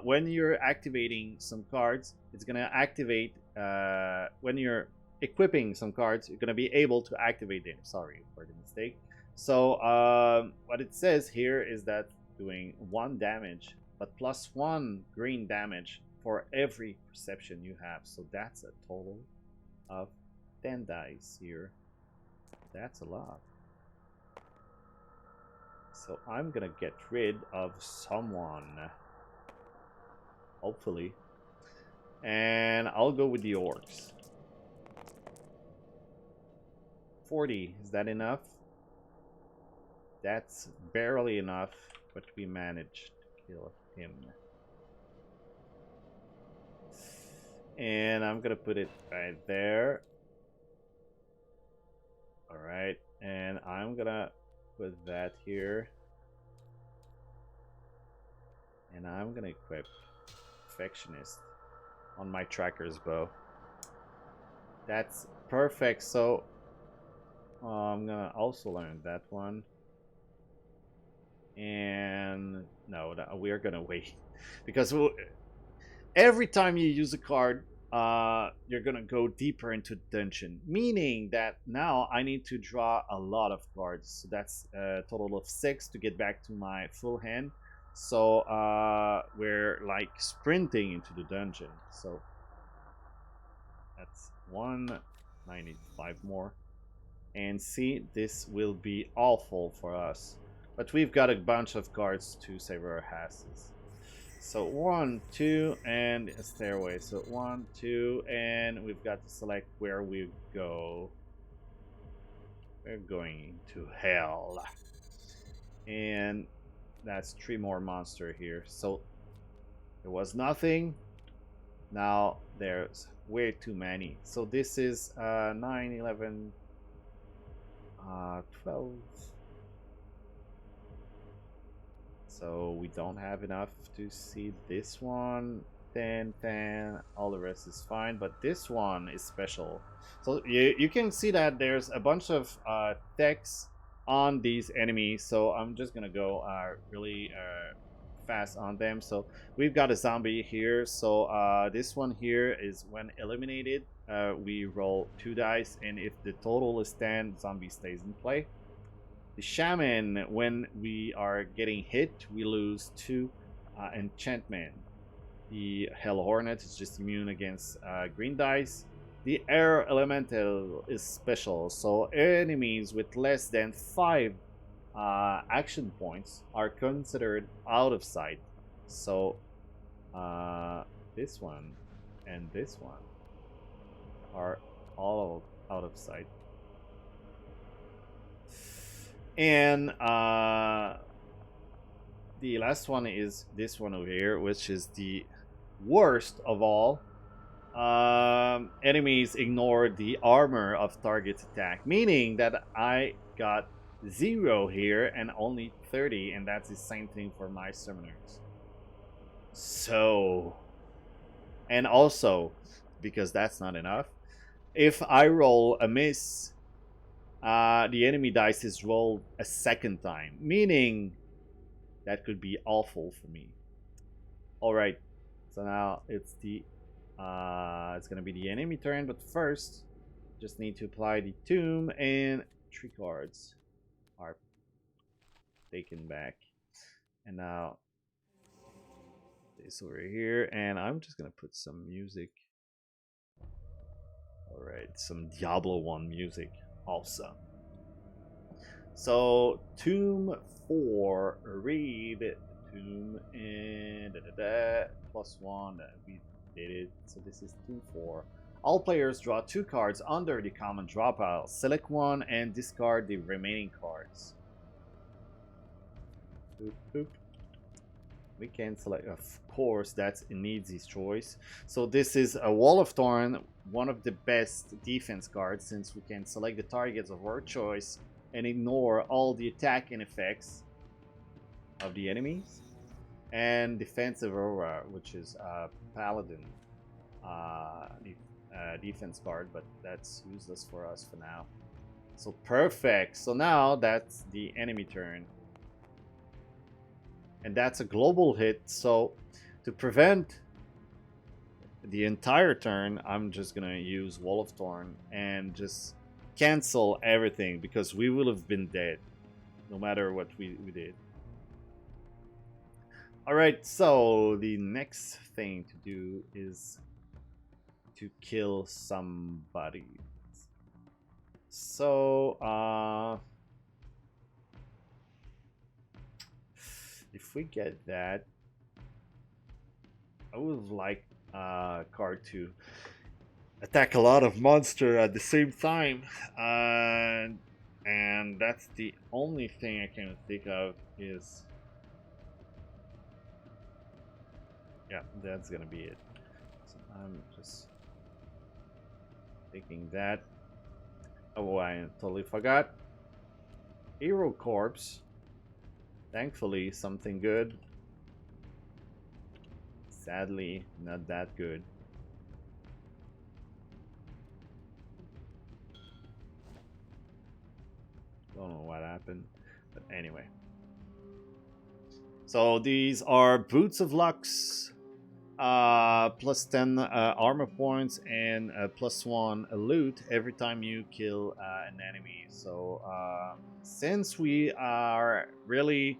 when you're activating some cards, it's gonna activate when you're equipping some cards, you're gonna be able to activate them. Sorry for the mistake. So what it says here is that doing 1 damage, but plus 1 green damage for every perception you have. So that's a total of 10 dice here. That's a lot. So I'm gonna get rid of someone, hopefully, and I'll go with the orcs. 40, is that enough? That's barely enough, but we managed to kill him. And I'm gonna put it right there. Alright, and I'm gonna put that here. And I'm gonna equip Perfectionist on my tracker's bow. That's perfect. So I'm gonna also learn that one. And no, we're gonna wait because every time you use a card, you're gonna go deeper into the dungeon, meaning that now I need to draw a lot of cards. So that's a total of 6 to get back to my full hand. So we're like sprinting into the dungeon. So that's 1. I need 5 more. And see, this will be awful for us. But we've got a bunch of cards to save our asses. So 1, 2, and a stairway. So 1, 2, and we've got to select where we go. We're going to hell. And that's 3 more monsters here. So there was nothing. Now there's way too many. So this is 9, 11, 12. So we don't have enough to see this one. 10, 10, all the rest is fine, but this one is special. So you can see that there's a bunch of text on these enemies, so I'm just gonna go really fast on them. So we've got a zombie here. So this one here is when eliminated, we roll 2 dice, and if the total is 10, zombie stays in play. The shaman, when we are getting hit, we lose 2 enchantment. The hell hornet is just immune against green dice. The air elemental is special, so enemies with less than 5 action points are considered out of sight. So this one and this one are all out of sight. And the last one is this one over here, which is the worst of all. Enemies ignore the armor of target's attack, meaning that I got 0 here and only 30, and that's the same thing for my summoners. So, and also, because that's not enough, if I roll a miss, the enemy dice is rolled a second time, meaning that could be awful for me. All right, so now it's gonna be the enemy turn, but first, just need to apply the tomb, and 3 cards are taken back. And now this over here, and I'm just gonna put some music. All right, some Diablo 1 music. Awesome. So tomb 4, read tomb, and +1. We did it. So this is tomb 4. All players draw 2 cards under the common draw pile. Select one and discard the remaining cards. Boop, boop. We can select, of course, that's an easy choice. So this is a Wall of Thorn, one of the best defense cards, since we can select the targets of our choice and ignore all the attack and effects of the enemies. And Defensive Aura, which is a Paladin defense card, but that's useless for us for now. So perfect. So now that's the enemy turn. And that's a global hit, so to prevent the entire turn, I'm just gonna use Wall of Thorn and just cancel everything, because we will have been dead no matter what we did. Alright, so the next thing to do is to kill somebody. So if we get that, I would like card to attack a lot of monster at the same time, and that's the only thing I can think of is, yeah, that's gonna be it. So I'm just taking that. Oh, I totally forgot. Hero Corpse. Thankfully, something good. Sadly, not that good. Don't know what happened, but anyway. So these are Boots of Lux, plus 10 armor points, and +1 loot every time you kill an enemy. So since we are really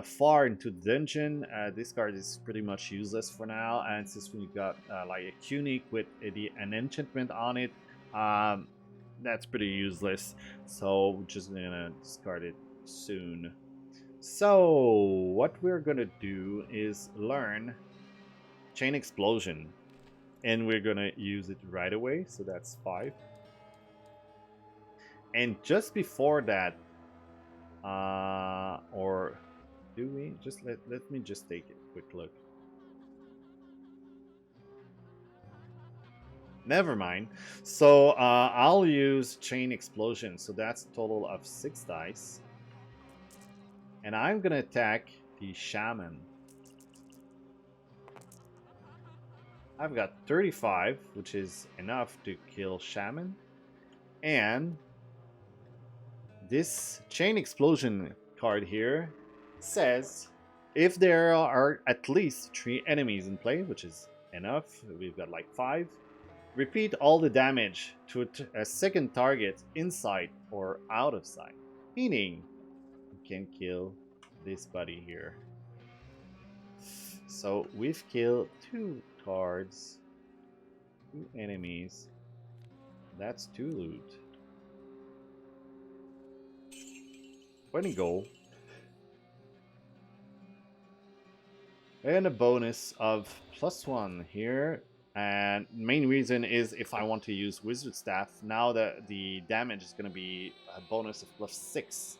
far into the dungeon, this card is pretty much useless for now, and since we got like a tunic with an enchantment on it, that's pretty useless, so we're just gonna discard it soon. So what we're gonna do is learn Chain Explosion, and we're gonna use it right away, so that's 5. And just before that, or do we just let me just take a quick look. Never mind. So I'll use Chain Explosion, so that's a total of 6 dice, and I'm gonna attack the Shaman. I've got 35, which is enough to kill Shaman. And this Chain Explosion card here says If there are at least 3 enemies in play, which is enough, we've got like 5, repeat all the damage to a second target inside or out of sight. Meaning, you can kill this buddy here. So we've killed 2 cards, 2 enemies. That's 2 loot. 20 gold. And a bonus of +1 here. And main reason is if I want to use Wizard Staff, now the damage is going to be a bonus of +6.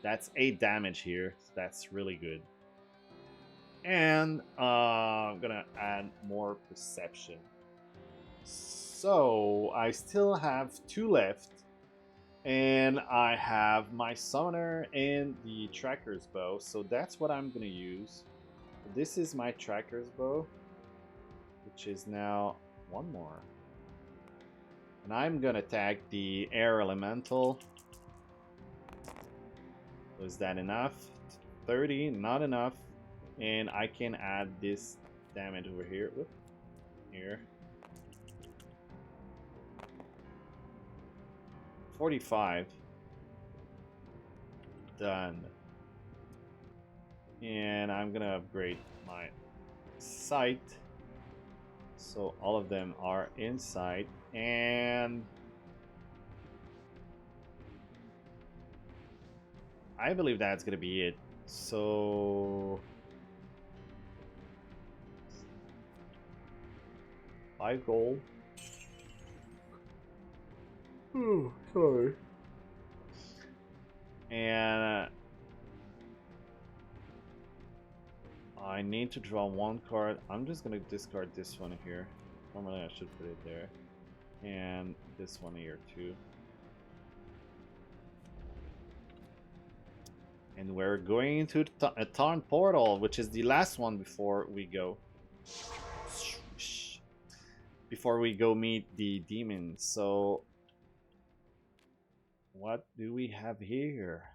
That's 8 damage here. So that's really good. And I'm going to add more Perception. So I still have 2 left. And I have my Summoner and the Tracker's Bow. So that's what I'm going to use. This is my Tracker's Bow, which is now 1 more. And I'm gonna tag the Air Elemental. Was that enough? 30, not enough. And I can add this damage over here. Whoop, here. 45. Done. And I'm gonna upgrade my sight. So all of them are inside. And I believe that's gonna be it. So 5 gold. Oh, sorry. And I need to draw 1 card. I'm just gonna discard this one here. Normally I should put it there. And this one here too. And we're going into a Tarn Portal, which is the last one before we go. Before we go meet the demons. So what do we have here?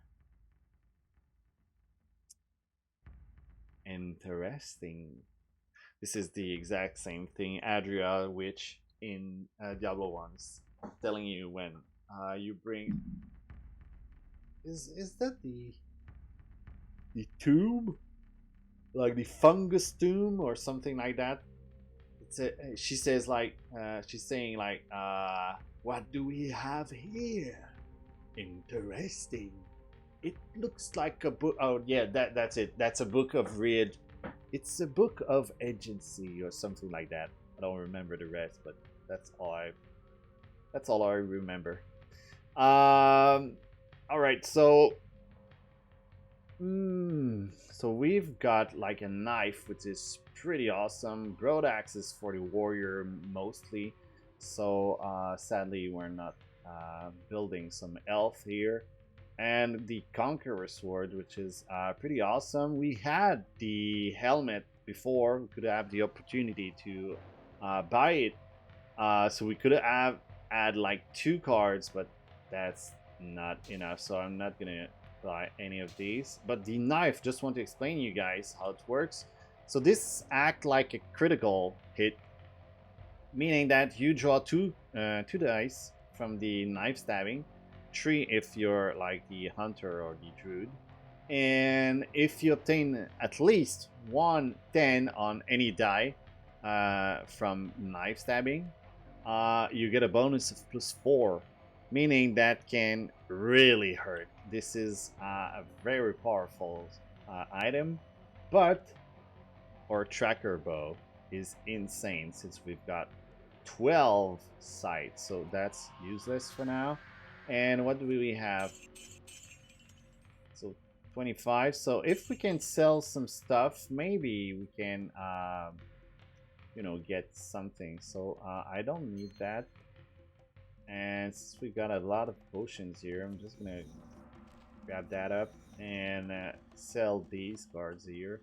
Interesting. This is the exact same thing Adria Witch in Diablo 1's telling you when you bring. Is that the tomb, like the fungus tomb or something like that? It's she says like she's saying like what do we have here? Interesting. It looks like a book. Oh yeah, that's it. That's a book of read. It's a book of agency or something like that. I don't remember the rest, but that's all I remember. All right, so so we've got like a knife, which is pretty awesome. Broadaxe is for the warrior mostly. So sadly, we're not building some elf here. And the Conqueror Sword, which is pretty awesome. We had the helmet before. We could have the opportunity to buy it. So we could have add like 2 cards, but that's not enough. So I'm not going to buy any of these. But the knife, just want to explain you guys how it works. So this act like a critical hit, meaning that you draw 2 dice from the knife stabbing. 3 if you're like the hunter or the druid, and if you obtain at least 110 on any die from knife stabbing, you get a bonus of +4, meaning that can really hurt. This is a very powerful item, but our tracker bow is insane since we've got 12 sights, so that's useless for now. And what do we have? So 25. So if we can sell some stuff, maybe we can, you know, get something. So I don't need that. And since we got a lot of potions here, I'm just gonna grab that up and sell these cards here.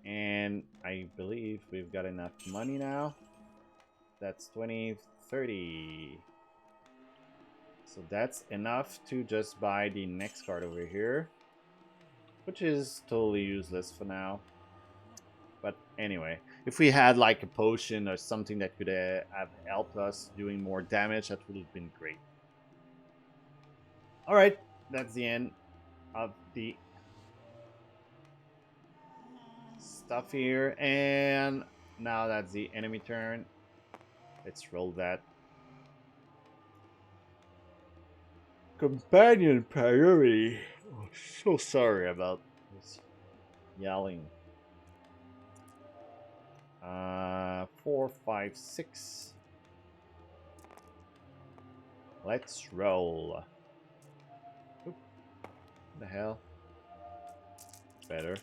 And I believe we've got enough money now. That's 20, 30. So that's enough to just buy the next card over here. which is totally useless for now. But anyway, if we had like a potion or something that could have helped us doing more damage, that would have been great. All right, that's the end of the stuff here, and now that's the enemy turn. Let's roll that. Companion priority. Oh, so sorry about this yelling. 4, 5, 6. Let's roll. Oop. What the hell? Better.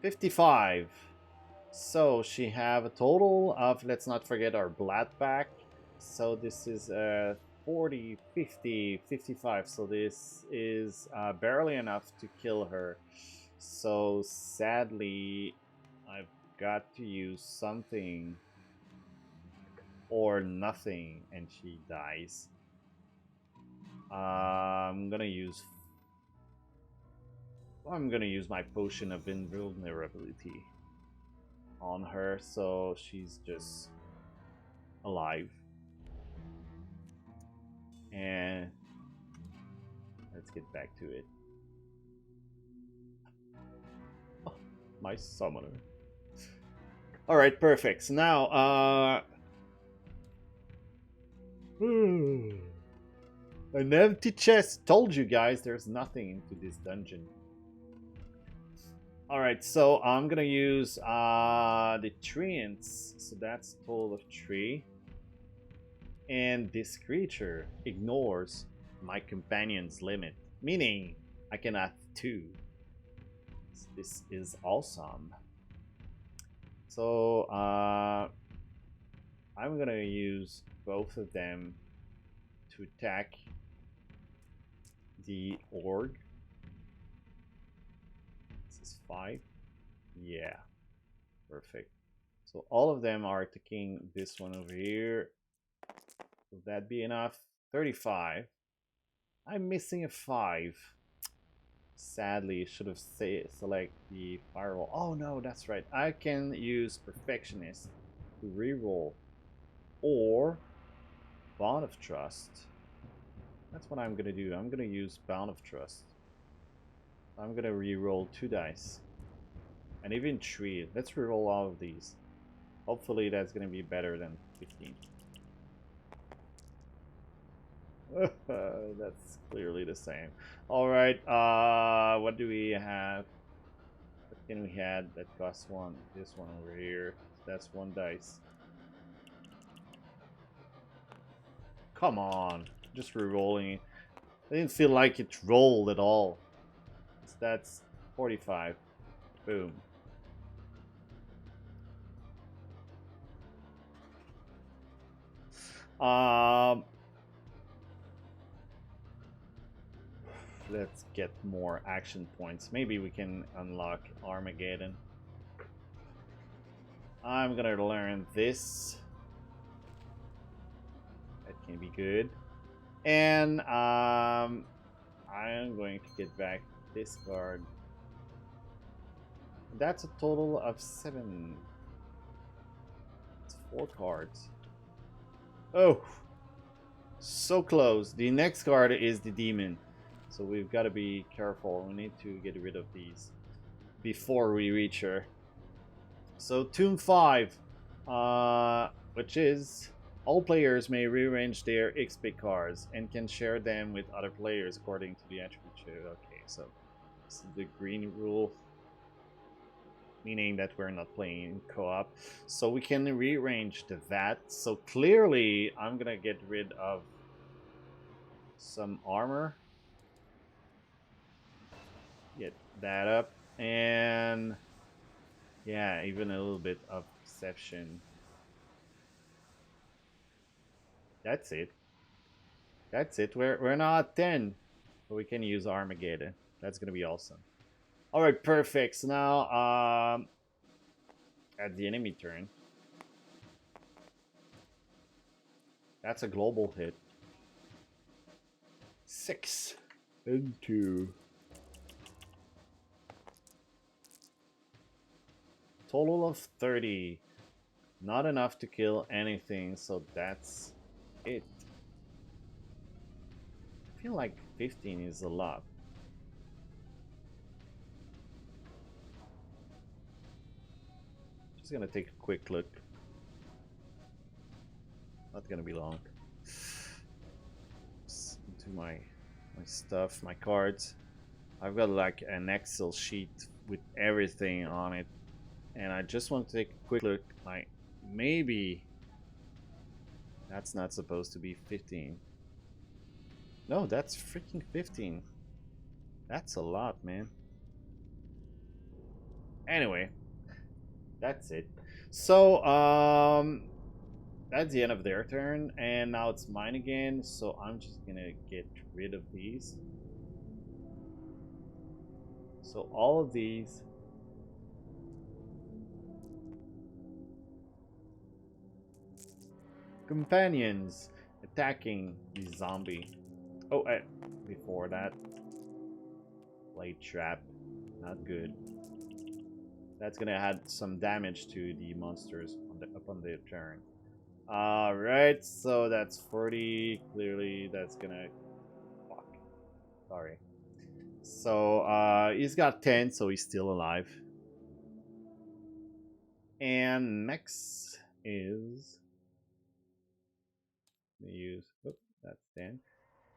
55. So she have a total of, let's not forget our blood pack. So this is 40, 50, 55. So this is barely enough to kill her. So sadly, I've got to use something or nothing, and she dies. I'm gonna use my potion of invulnerability on her, so she's just alive. And let's get back to it. Oh, my summoner. All right, perfect. So now, an empty chest. Told you guys, there's nothing into this dungeon. All right, so I'm gonna use the treants. So that's a total of 3. And this creature ignores my companion's limit, meaning I can add 2. This is awesome. So I'm gonna use both of them to attack the org. This is 5. Yeah, perfect. So all of them are attacking this one over here. Will that be enough? 35. I'm missing a 5. Sadly, should have select the firewall. Oh no, that's right. I can use Perfectionist to reroll, or Bond of Trust. That's what I'm gonna do. I'm gonna use Bound of Trust. I'm gonna reroll 2 dice, and even 3. Let's reroll all of these. Hopefully, that's gonna be better than 15. That's clearly the same. All right. What do we have? What can we had that costs 1? This one over here. That's 1 dice. Come on, just re-rolling. I didn't feel like it rolled at all. So that's 45. Boom. Let's get more action points. Maybe we can unlock Armageddon. I'm gonna learn this. That can be good. And I am going to get back this card. That's a total of 7. It's 4 cards. Oh, so close. The next card is the demon. So we've got to be careful. We need to get rid of these before we reach her. So Tomb 5, which is all players may rearrange their XP cards and can share them with other players according to the attribute share. Okay, so this is the green rule, meaning that we're not playing co-op. So we can rearrange the VAT. So clearly, I'm gonna get rid of some armor. Get that up, and yeah, even a little bit of perception. That's it. That's it. We're not 10. But we can use Armageddon. That's gonna be awesome. Alright, perfect. So now at the enemy turn. That's a global hit. 6. into total of 30. Not enough to kill anything, so that's it. I feel like 15 is a lot. Just gonna take a quick look. Not gonna be long. Just into my stuff, my cards. I've got like an Excel sheet with everything on it, and I just want to take a quick look. Like maybe that's not supposed to be 15. No, that's freaking 15. That's a lot, man. Anyway, that's it. So, that's the end of their turn, and now it's mine again. So I'm just gonna get rid of these. So all of these. Companions attacking the zombie. Oh, before that, blade trap, not good. That's gonna add some damage to the monsters upon their turn. Alright, so that's 40. Clearly, that's gonna. Fuck. Sorry. So, he's got 10, so he's still alive. And next is. Use. Oops, that's 10.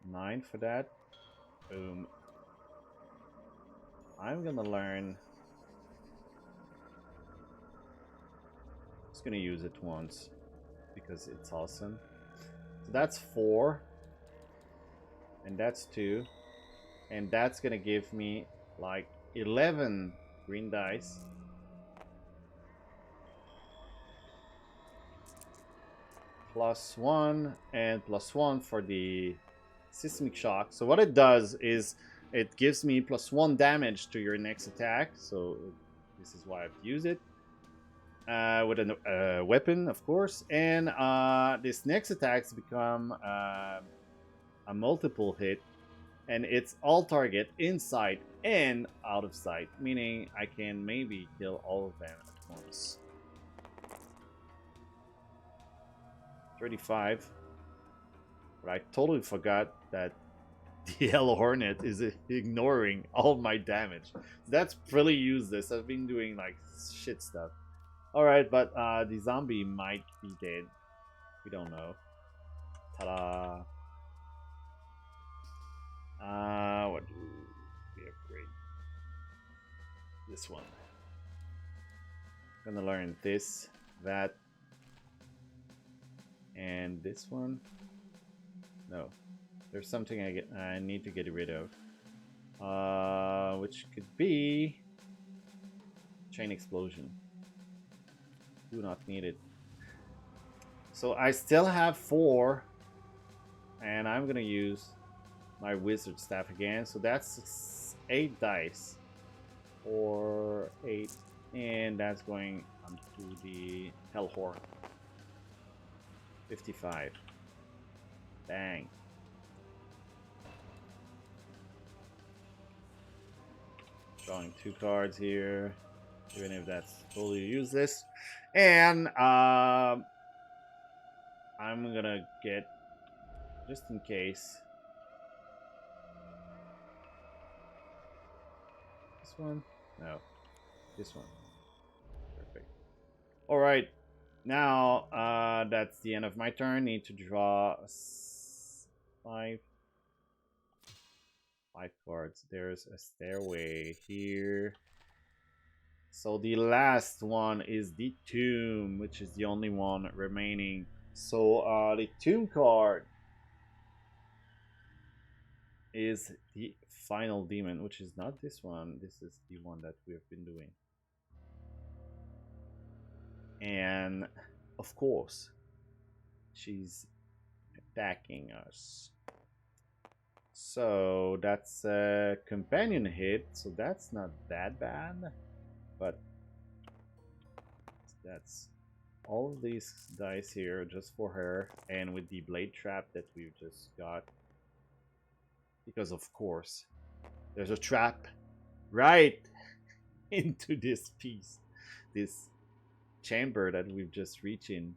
9 for that. Boom. I'm gonna learn. Just gonna use it once because it's awesome. So that's 4, and that's 2, and that's gonna give me like 11 green dice. +1 and +1 for the seismic shock. So what it does is it gives me +1 damage to your next attack. So this is why I've used it. With a weapon, of course, and this next attacks become a multiple hit, and it's all target inside and out of sight, meaning I can maybe kill all of them at once. 35, but I totally forgot that the Yellow Hornet is ignoring all my damage. That's pretty useless. I've been doing like shit stuff. Alright, but the zombie might be dead. We don't know. Ta-da! What do we upgrade? This one. Gonna learn this, that, and this one. No, there's something I need to get rid of. Which could be chain explosion. Do not need it. So I still have 4, and I'm gonna use my wizard staff again. So that's 8 dice, or 8, and that's going onto the Hellhorn. 55. Bang. Drawing 2 cards here, even if that's totally useless. And I'm gonna get, just in case, this one? No, this one. Perfect. Alright, now that's the end of my turn. Need to draw 5 cards. There's a stairway here. So the last one is the tomb, which is the only one remaining. So the tomb card is the final demon, which is not this one. This is the one that we have been doing. And of course, she's attacking us. So that's a companion hit, so that's not that bad. But that's all of these dice here just for her, and with the blade trap that we've just got, Because of course, there's a trap right into this piece, this chamber that we've just reached in.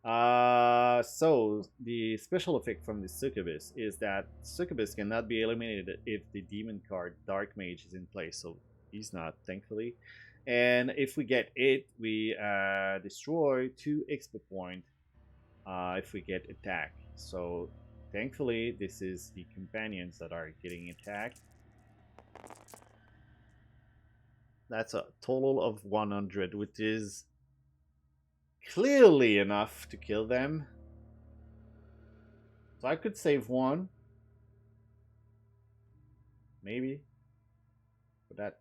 So the special effect from the succubus is that succubus cannot be eliminated if the demon card Dark Mage is in play. So he's not, thankfully. And if we get it, we destroy 2 XP point if we get attacked. So thankfully, this is the companions that are getting attacked. That's a total of 100, which is clearly enough to kill them. So I could save 1. Maybe. But that...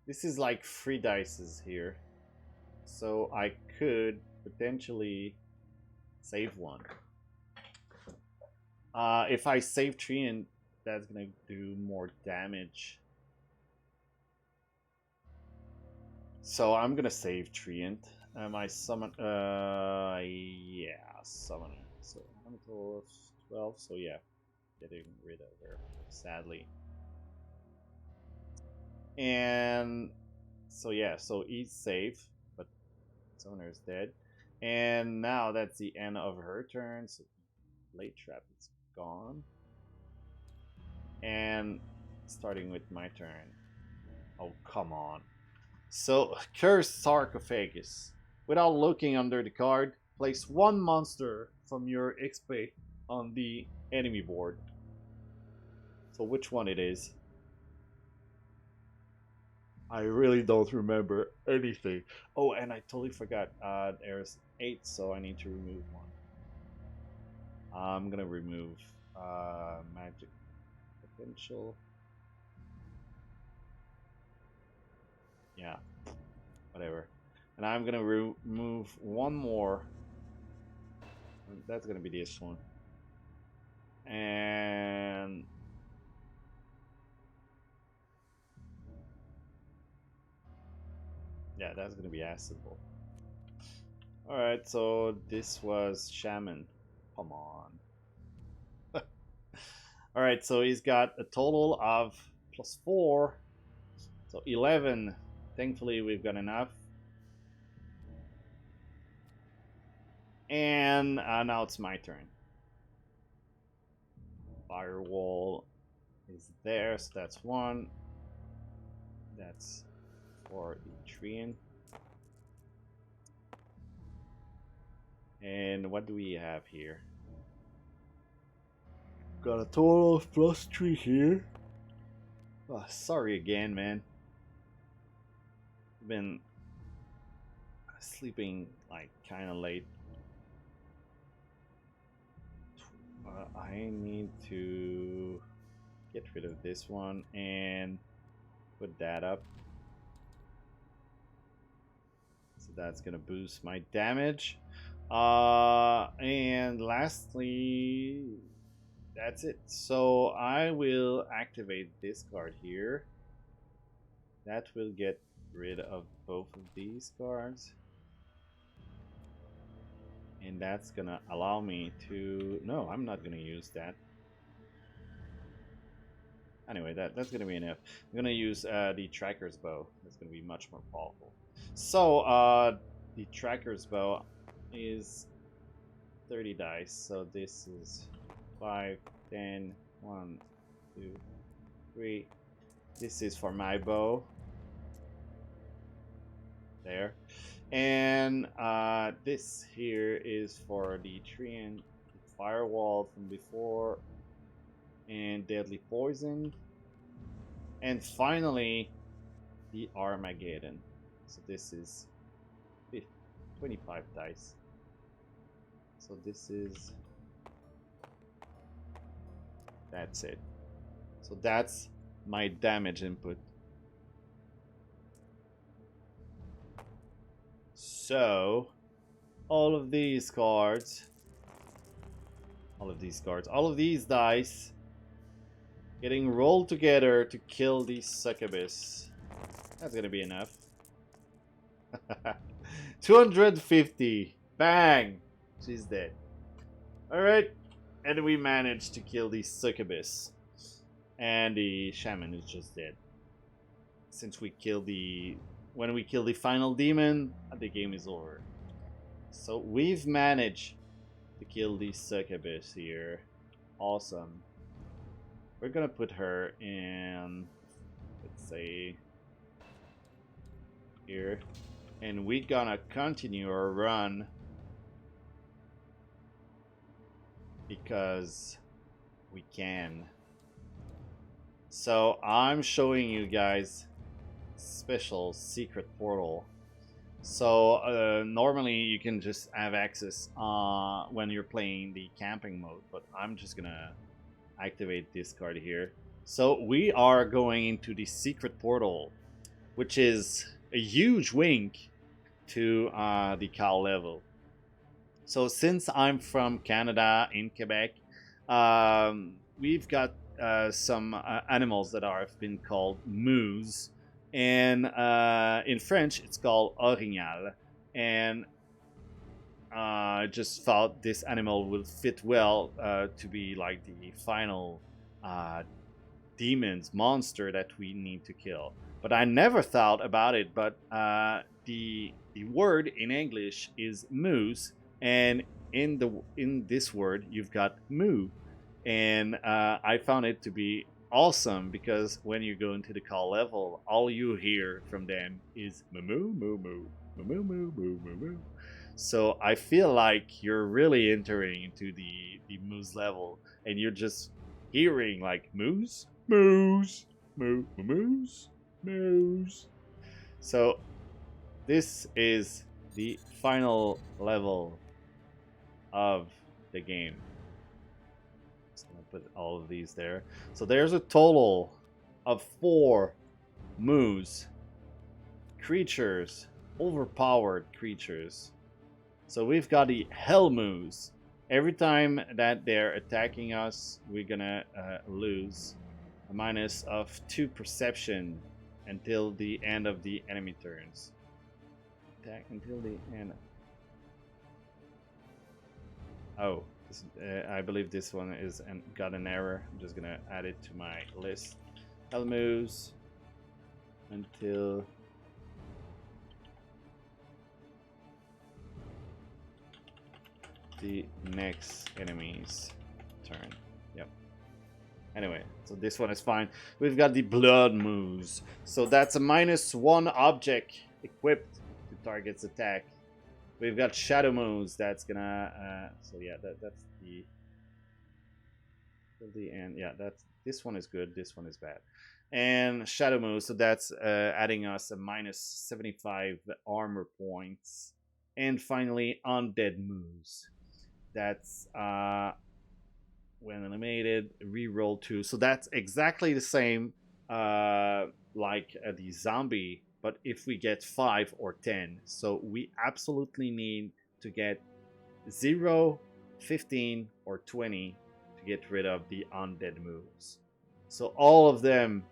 This is like 3 dices here. So I could potentially save 1. If I save 3, and that's gonna do more damage. So I'm gonna save Treant. My summon, yeah, summoner. So I'm a total of 12. So yeah, getting rid of her, sadly. And so yeah, so he's safe, but summoner is dead. And now that's the end of her turn. So late trap is gone. And starting with my turn. Oh, come on. So, Cursed Sarcophagus. Without looking under the card, place 1 monster from your XP on the enemy board. So which one it is? I really don't remember anything. Oh, and I totally forgot. There's 8, so I need to remove 1. I'm gonna remove Magic Potential. Yeah, whatever. And I'm gonna remove 1 more. That's gonna be this one. And yeah, that's gonna be Acid Ball. Alright, so this was Shaman. Come on. Alright, so he's got a total of +4. So 11. Thankfully, we've got enough. And now it's my turn. Firewall is there, so that's 1. That's for the Treant. And what do we have here? Got a total of +3 here. Oh, sorry again, man. Been sleeping like kind of late. I need to get rid of this one and put that up. So that's gonna boost my damage. And lastly, that's it. So I will activate this card here. That will get rid of both of these cards. And that's gonna allow me to... No, I'm not gonna use that. Anyway, that's gonna be enough. I'm gonna use the Tracker's Bow. That's gonna be much more powerful. So, the Tracker's Bow is 30 dice. So this is 5, 10, 1, 2, 3. This is for my bow. There. And this here is for the Treant, Firewall from before, and Deadly Poison. And finally, the Armageddon. So this is 25 dice. So this is... That's it. So that's my damage input. So, all of these cards, all of these dice getting rolled together to kill the succubus. That's gonna be enough. 250. Bang! She's dead. Alright. And we managed to kill the succubus. And the shaman is just dead. Since we killed the... When we kill the final demon, the game is over. So we've managed to kill the succubus here. Awesome. We're gonna put her in... Let's say... Here. And we're gonna continue our run. Because we can. So I'm showing you guys special secret portal. So normally you can just have access when you're playing the camping mode, but I'm just gonna activate this card here. So we are going into the secret portal, which is a huge wink to the cow level. So since I'm from Canada, in Quebec, we've got some animals that have been called moose. And in French, it's called orignal. And I just thought this animal would fit well to be like the final demons, monster that we need to kill. But I never thought about it, but the word in English is moose. And in this word, you've got moo, and I found it to be awesome because when you go into the call level, all you hear from them is moo moo moo moo moo moo moo moo moo. So I feel like you're really entering into the moose level, and you're just hearing like moose, moose, moo, moose, moose. So this is the final level of the game. Just gonna put all of these there. So there's a total of 4 moose creatures, overpowered creatures. So we've got the hell moose. Every time that they're attacking us, we're gonna lose a minus of 2 perception until the end of the enemy turns. Attack until the end. Oh, this, I believe this one is got an error. I'm just gonna add it to my list. Hell moves until the next enemy's turn. Yep. Anyway, so this one is fine. We've got the blood moves. So that's a -1 object equipped to target's attack. We've got shadow moves. That's gonna. So yeah, that's the end. Yeah, that's this one is good. This one is bad. And shadow moves. So that's adding us a -75 armor points. And finally, undead moves. That's when eliminated, reroll 2. So that's exactly the same like the zombie. But if we get 5 or 10, so we absolutely need to get 0, 15, or 20 to get rid of the undead moves. So all of them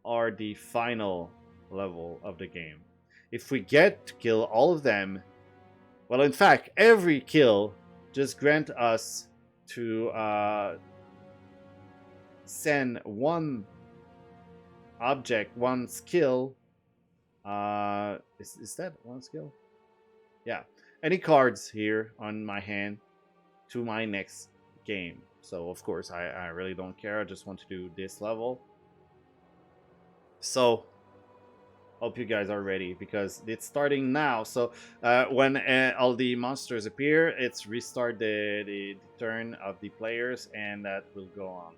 are the final level of the game. If we get to kill all of them, well, in fact, every kill just grant us to send 1 object, 1 skill. Is that 1 skill? Yeah, any cards here on my hand to my next game. So of course I really don't care. I just want to do this level. So hope you guys are ready because it's starting now. So when all the monsters appear, it's restart the turn of the players, and that will go on.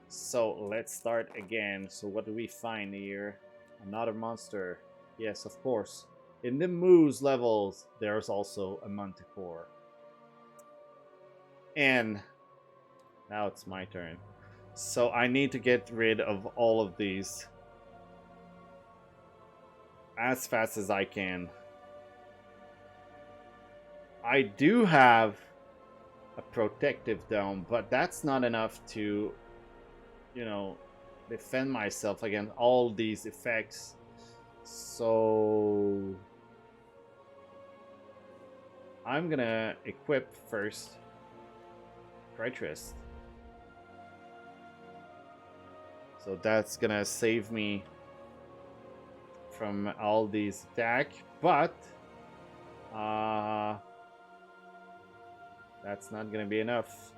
So let's start again. So what do we find here? Another monster. Yes, of course. In the moose levels, there's also a manticore. And now it's my turn. So I need to get rid of all of these as fast as I can. I do have a protective dome, but that's not enough to, you know, defend myself against all these effects. So I'm gonna equip first Pritress. So that's gonna save me from all these attack, but that's not gonna be enough.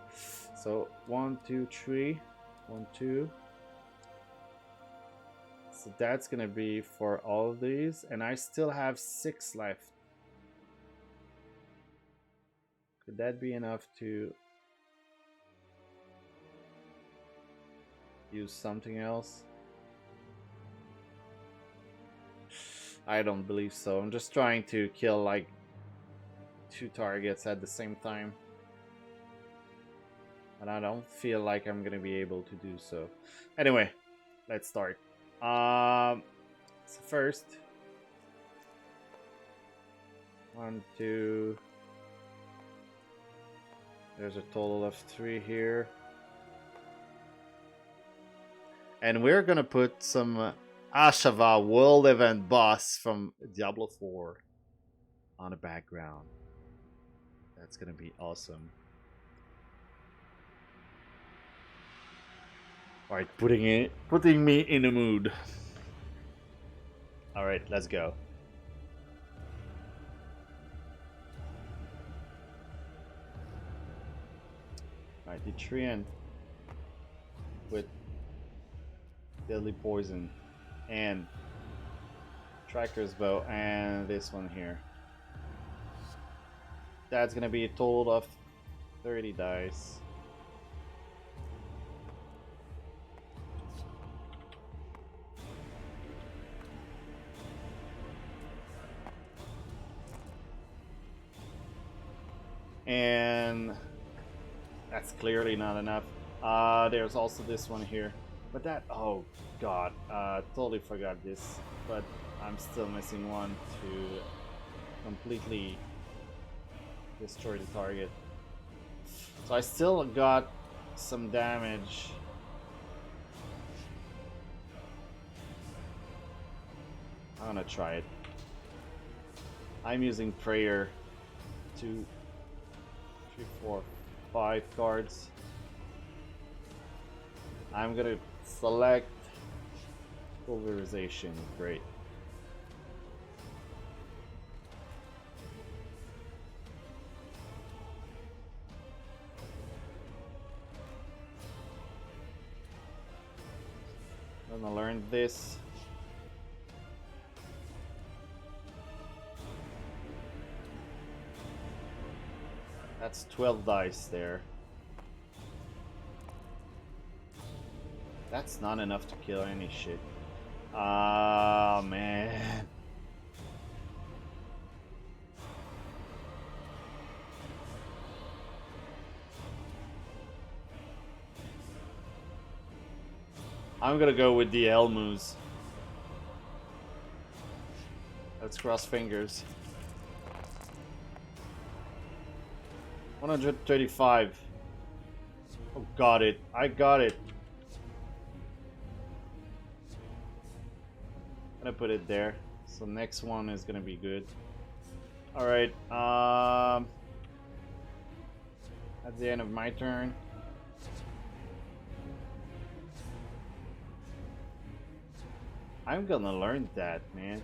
So 1, 2, 3, 1, 2. So that's gonna be for all of these, and I still have 6 left. Could that be enough to use something else? I don't believe so. I'm just trying to kill like 2 targets at the same time. And I don't feel like I'm gonna be able to do so. Anyway, let's start. So first, 1, 2. There's a total of 3 here. And we're gonna put some Ashava World Event Boss from Diablo 4 on the background. That's gonna be awesome. Alright, putting me in a mood. Alright, let's go. Alright, the Treant with Deadly Poison and Tracker's Bow and this one here. That's gonna be a total of 30 dice. And that's clearly not enough. There's also this one here. But that, oh god, totally forgot this. But I'm still missing one to completely destroy the target. So I still got some damage. I'm gonna try it. I'm using Prayer. 2, 3, 4, 5 cards. I'm gonna select Pulverization. Great. I'm gonna learn this. That's 12 dice there. That's not enough to kill any shit. Ah, man. I'm gonna go with the Elmus. Let's cross fingers. 135. Oh, got it. I got it. I'm gonna put it there. So next one is gonna be good. Alright, at the end of my turn. I'm gonna learn that, man.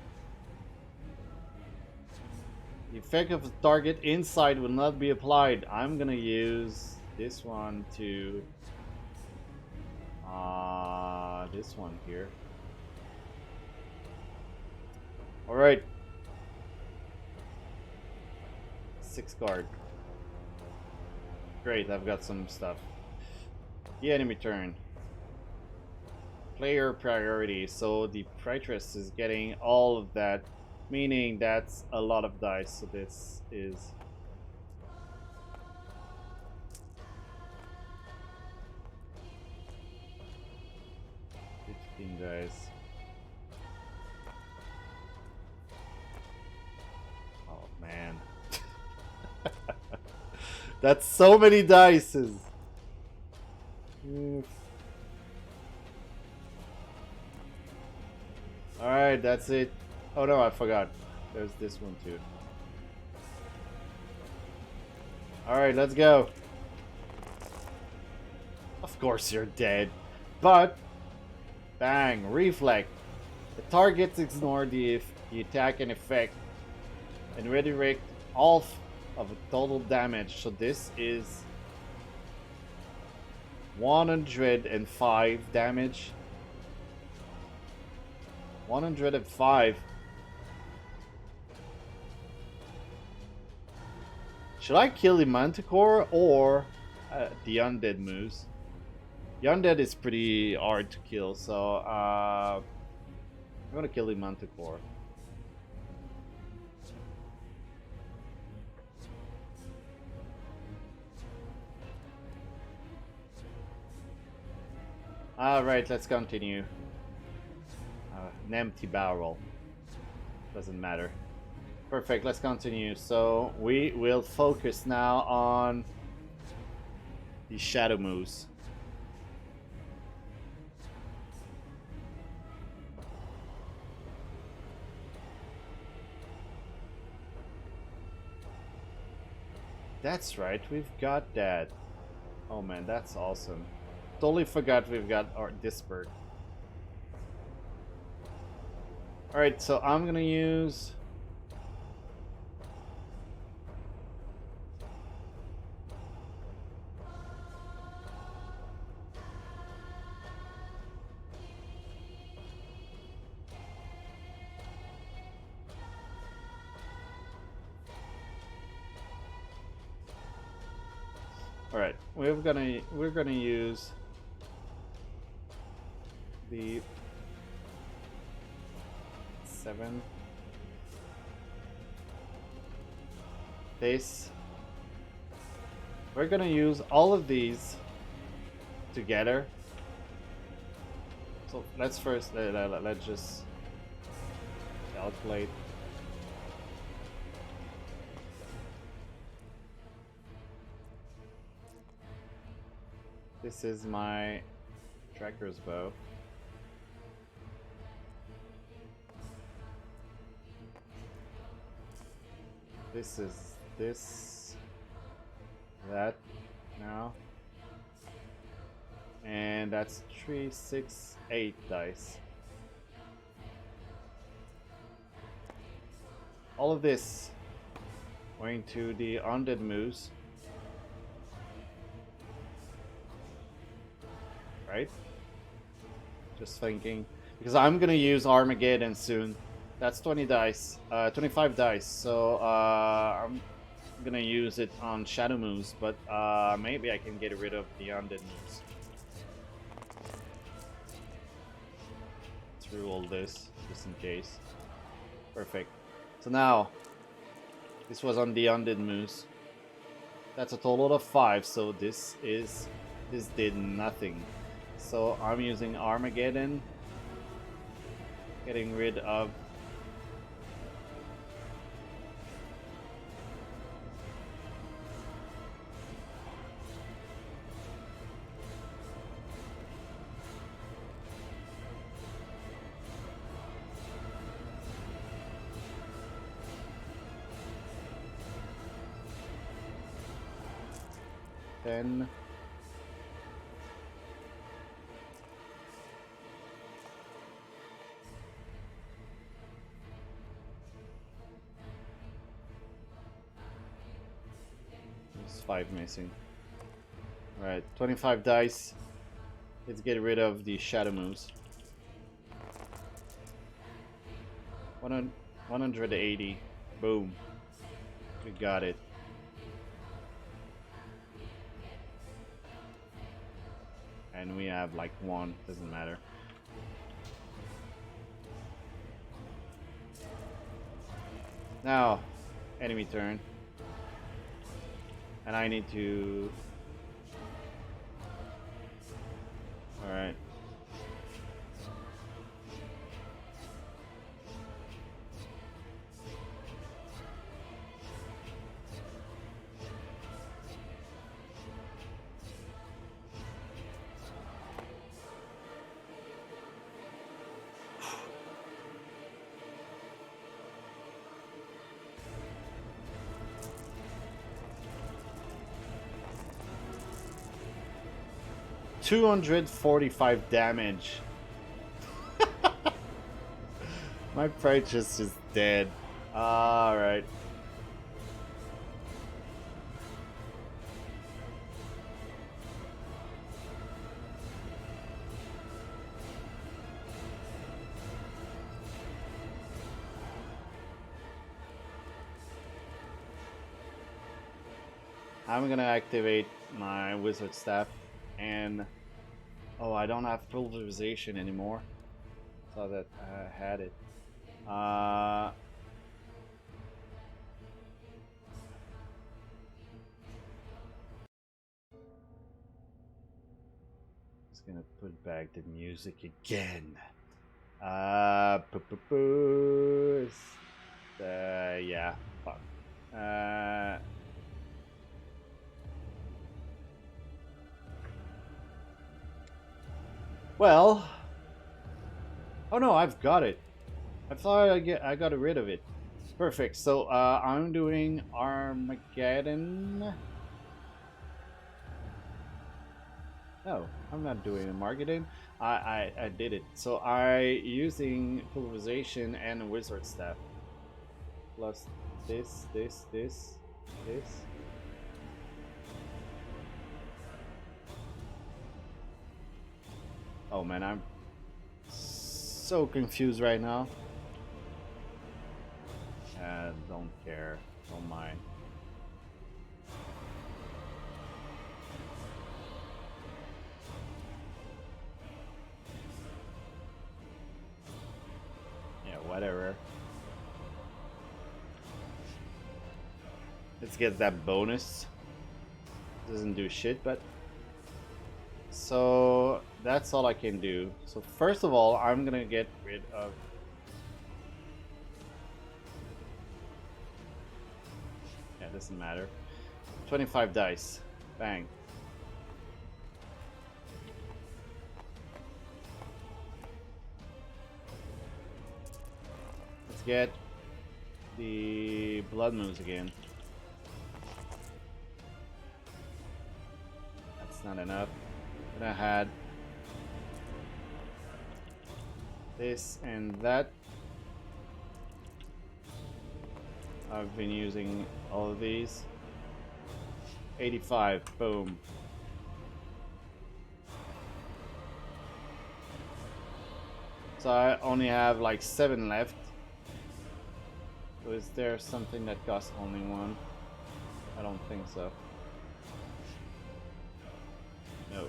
The effect of the target inside will not be applied. I'm gonna use this one to this one here. Alright. 6 card. Great, I've got some stuff. The enemy turn. Player priority. So the Pritress is getting all of that, meaning that's a lot of dice. So this is 15 dice. Oh man. That's so many dices. Alright, that's it. Oh no, I forgot. There's this one too. Alright, let's go. Of course you're dead. But, bang, reflect. The targets ignore the attack and effect and redirect all of the total damage. So this is 105 damage. 105. Should I kill the Manticore or the Undead moves? The Undead is pretty hard to kill, so I'm gonna kill the Manticore. Alright, let's continue. An empty barrel. Doesn't matter. Perfect, let's continue. So we will focus now on the Shadow moves. That's right, we've got that. Oh man, that's awesome. Totally forgot we've got our Disperse. Alright, so I'm gonna use... Alright, we're gonna use the 7. This. We're gonna use all of these together. So let's first let's just calculate. This is my tracker's bow. This is that now. And that's 3, 6, 8 dice. All of this going to the undead moves. Right? Just thinking. Because I'm gonna use Armageddon soon. That's 20 dice. 25 dice. So I'm gonna use it on Shadow moves, but maybe I can get rid of the undead moves. Through all this, just in case. Perfect. So now, this was on the undead moves. That's a total of 5, so this did nothing. So I'm using Armageddon, getting rid of then there's 5 missing. Alright, 25 dice. Let's get rid of the shadow moves. 180. Boom. We got it. And we have like 1, doesn't matter. Now, enemy turn. And I need to... Alright. 245 damage. My purchase is dead. Alright. I'm gonna activate my wizard staff and oh, I don't have pulverization anymore. Saw that I had it. Just gonna put back the music again. Yeah, fuck. Well, oh no, I've got it. I thought I got rid of it. Perfect. So I'm doing Armageddon. No, I'm not doing Armageddon. I did it. So using pulverization and a wizard staff. Plus this. Oh man, I'm so confused right now. Don't care. Don't mind. Yeah, whatever. Let's get that bonus. Doesn't do shit, but... So that's all I can do. So first of all, I'm gonna get rid of... Yeah, doesn't matter. 25 dice. Bang. Let's get the blood moons again. That's not enough. Then I had this and that. I've been using all of these. 85, boom. So I only have like 7 left. So is there something that costs only 1? I don't think so. No.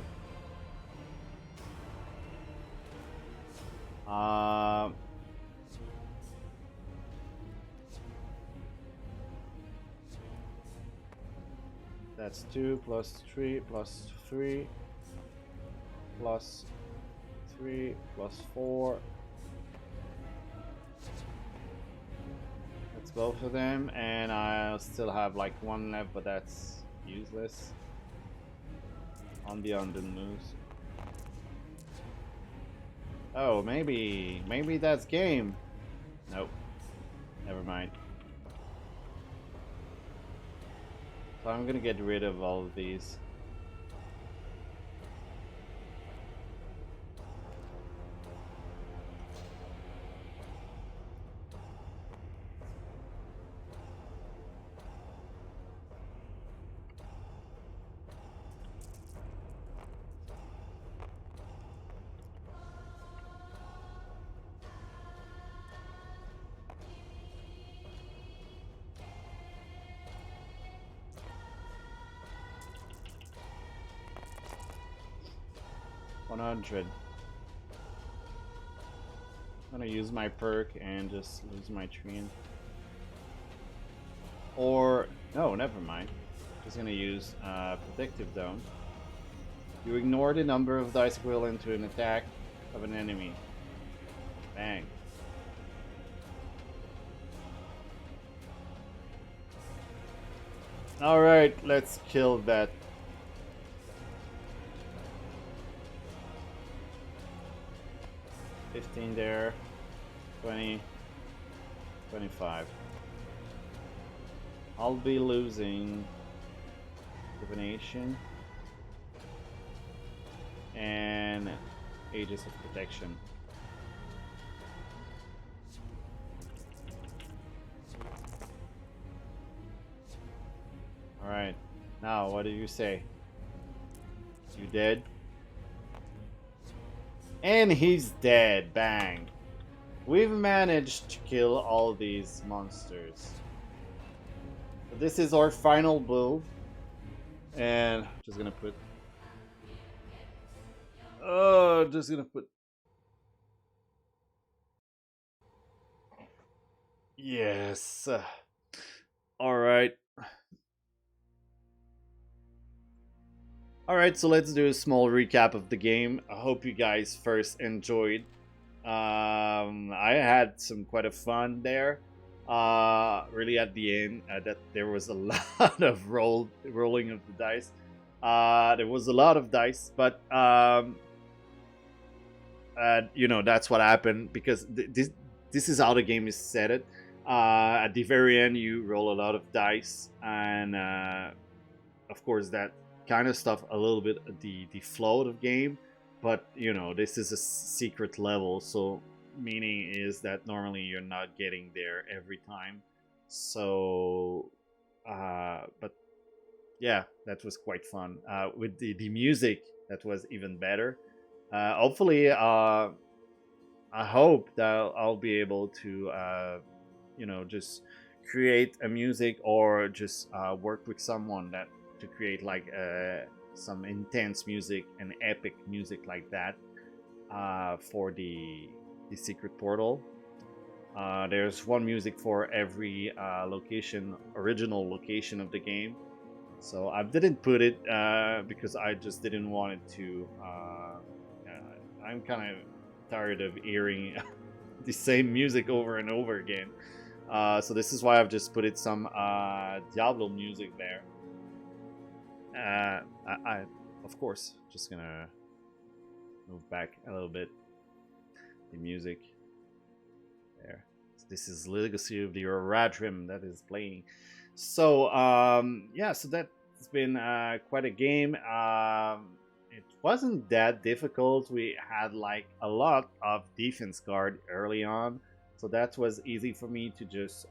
That's 2 plus 3 plus 3 plus 3 plus 4. That's both of them, and I still have like 1 left, but that's useless. On the Undead moves. Oh, maybe that's game. Nope. Never mind. So I'm gonna get rid of all of these. I'm gonna use my perk and just lose my tree. Or no, never mind. Just gonna use protective dome. You ignore the number of dice equivalent to an attack of an enemy. Bang. Alright, let's kill that. $15 there, 20, 25. I'll be losing divination and Aegis of Protection. Alright, now what do you say? You dead? And he's dead, bang. We've managed to kill all these monsters. So this is our final build. And just gonna put yes. All right. All right, so let's do a small recap of the game. I hope you guys first enjoyed. I had some quite a fun there. Really at the end, that there was a lot of rolling of the dice. There was a lot of dice, but you know, that's what happened because this is how the game is set. At the very end, you roll a lot of dice, and of course that kind of stuff a little bit the flow of game. But you know, this is a secret level, so meaning is that normally you're not getting there every time. So, but yeah, that was quite fun. With the music, that was even better. Hopefully, I hope that I'll be able to, you know, just create a music or just work with someone that to create like some intense music and epic music like that for the secret portal. There's one music for every location, original location of the game. So I didn't put it because I just didn't want it to. I'm kind of tired of hearing the same music over and over again. So this is why I've just put it some Diablo music there. I of course just gonna move back a little bit. The music there. So this is Legacy of the Radrim that is playing. So yeah, so that's been quite a game. It wasn't that difficult. We had like a lot of defense card early on, so that was easy for me to just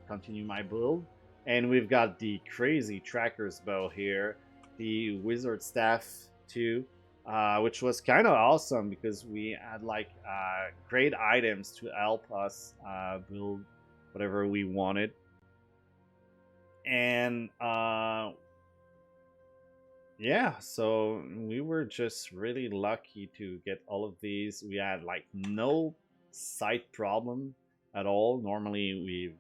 continue my build. And we've got the crazy tracker's bow here, the wizard staff too, which was kind of awesome because we had like great items to help us build whatever we wanted. And yeah, so we were just really lucky to get all of these. We had like no sight problem at all. Normally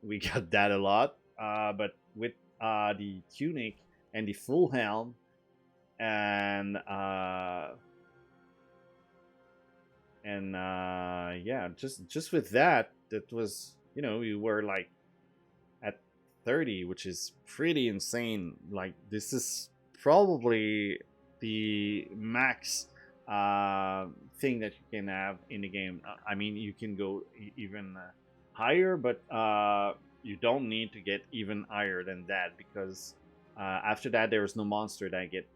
we got that a lot, but with the tunic and the full helm and yeah, just with that, that was, you know, we were like at 30, which is pretty insane. Like this is probably the max thing that you can have in the game. I mean, you can go even higher, but you don't need to get even higher than that because after that there is no monster that get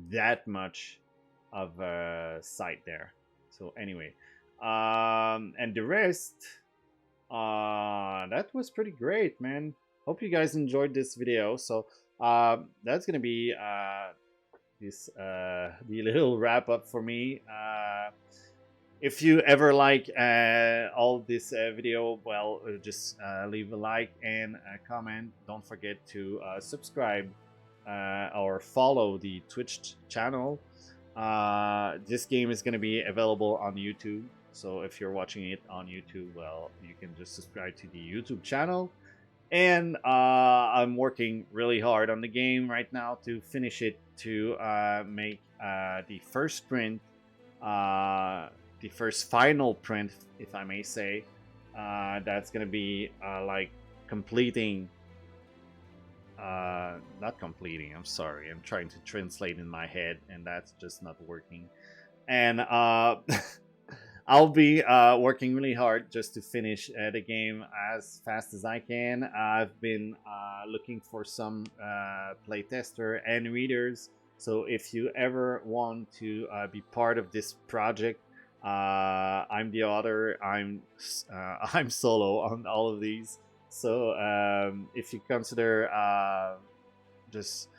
that much of sight there. So anyway, and the rest, that was pretty great, man. Hope you guys enjoyed this video. So that's gonna be this the little wrap up for me. If you ever like all this video, well, just leave a like and a comment. Don't forget to subscribe or follow the Twitch channel. This game is going to be available on YouTube, so if you're watching it on YouTube, well, you can just subscribe to the YouTube channel. And I'm working really hard on the game right now to finish it, to make the first print, the first final print, if I may say. That's gonna be like completing, not completing, I'm sorry, I'm trying to translate in my head and that's just not working. And I'll be working really hard just to finish the game as fast as I can. I've been looking for some playtester and readers, So if you ever want to be part of this project, I'm the author. I'm solo on all of these. So if you consider just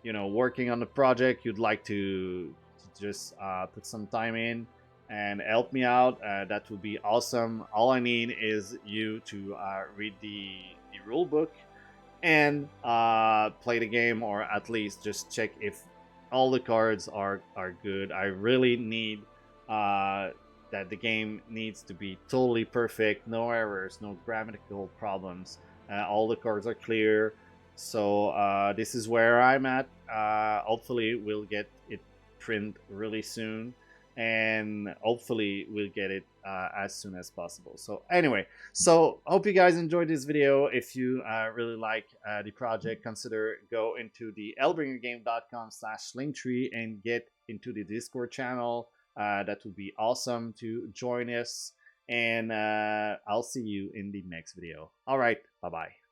working on the project, you'd like to just put some time in and help me out, that would be awesome. All I need is you to read the rule book and play the game, or at least just check if all the cards are good. I really need that the game needs to be totally perfect, no errors, no grammatical problems, all the cards are clear. So this is where I'm at. Hopefully we'll get it print really soon, and hopefully we'll get it as soon as possible. So anyway, so hope you guys enjoyed this video. If you really like the project, consider go into the hellbringergame.com/linktree and get into the Discord channel. That would be awesome to join us, and I'll see you in the next video. All right, bye bye.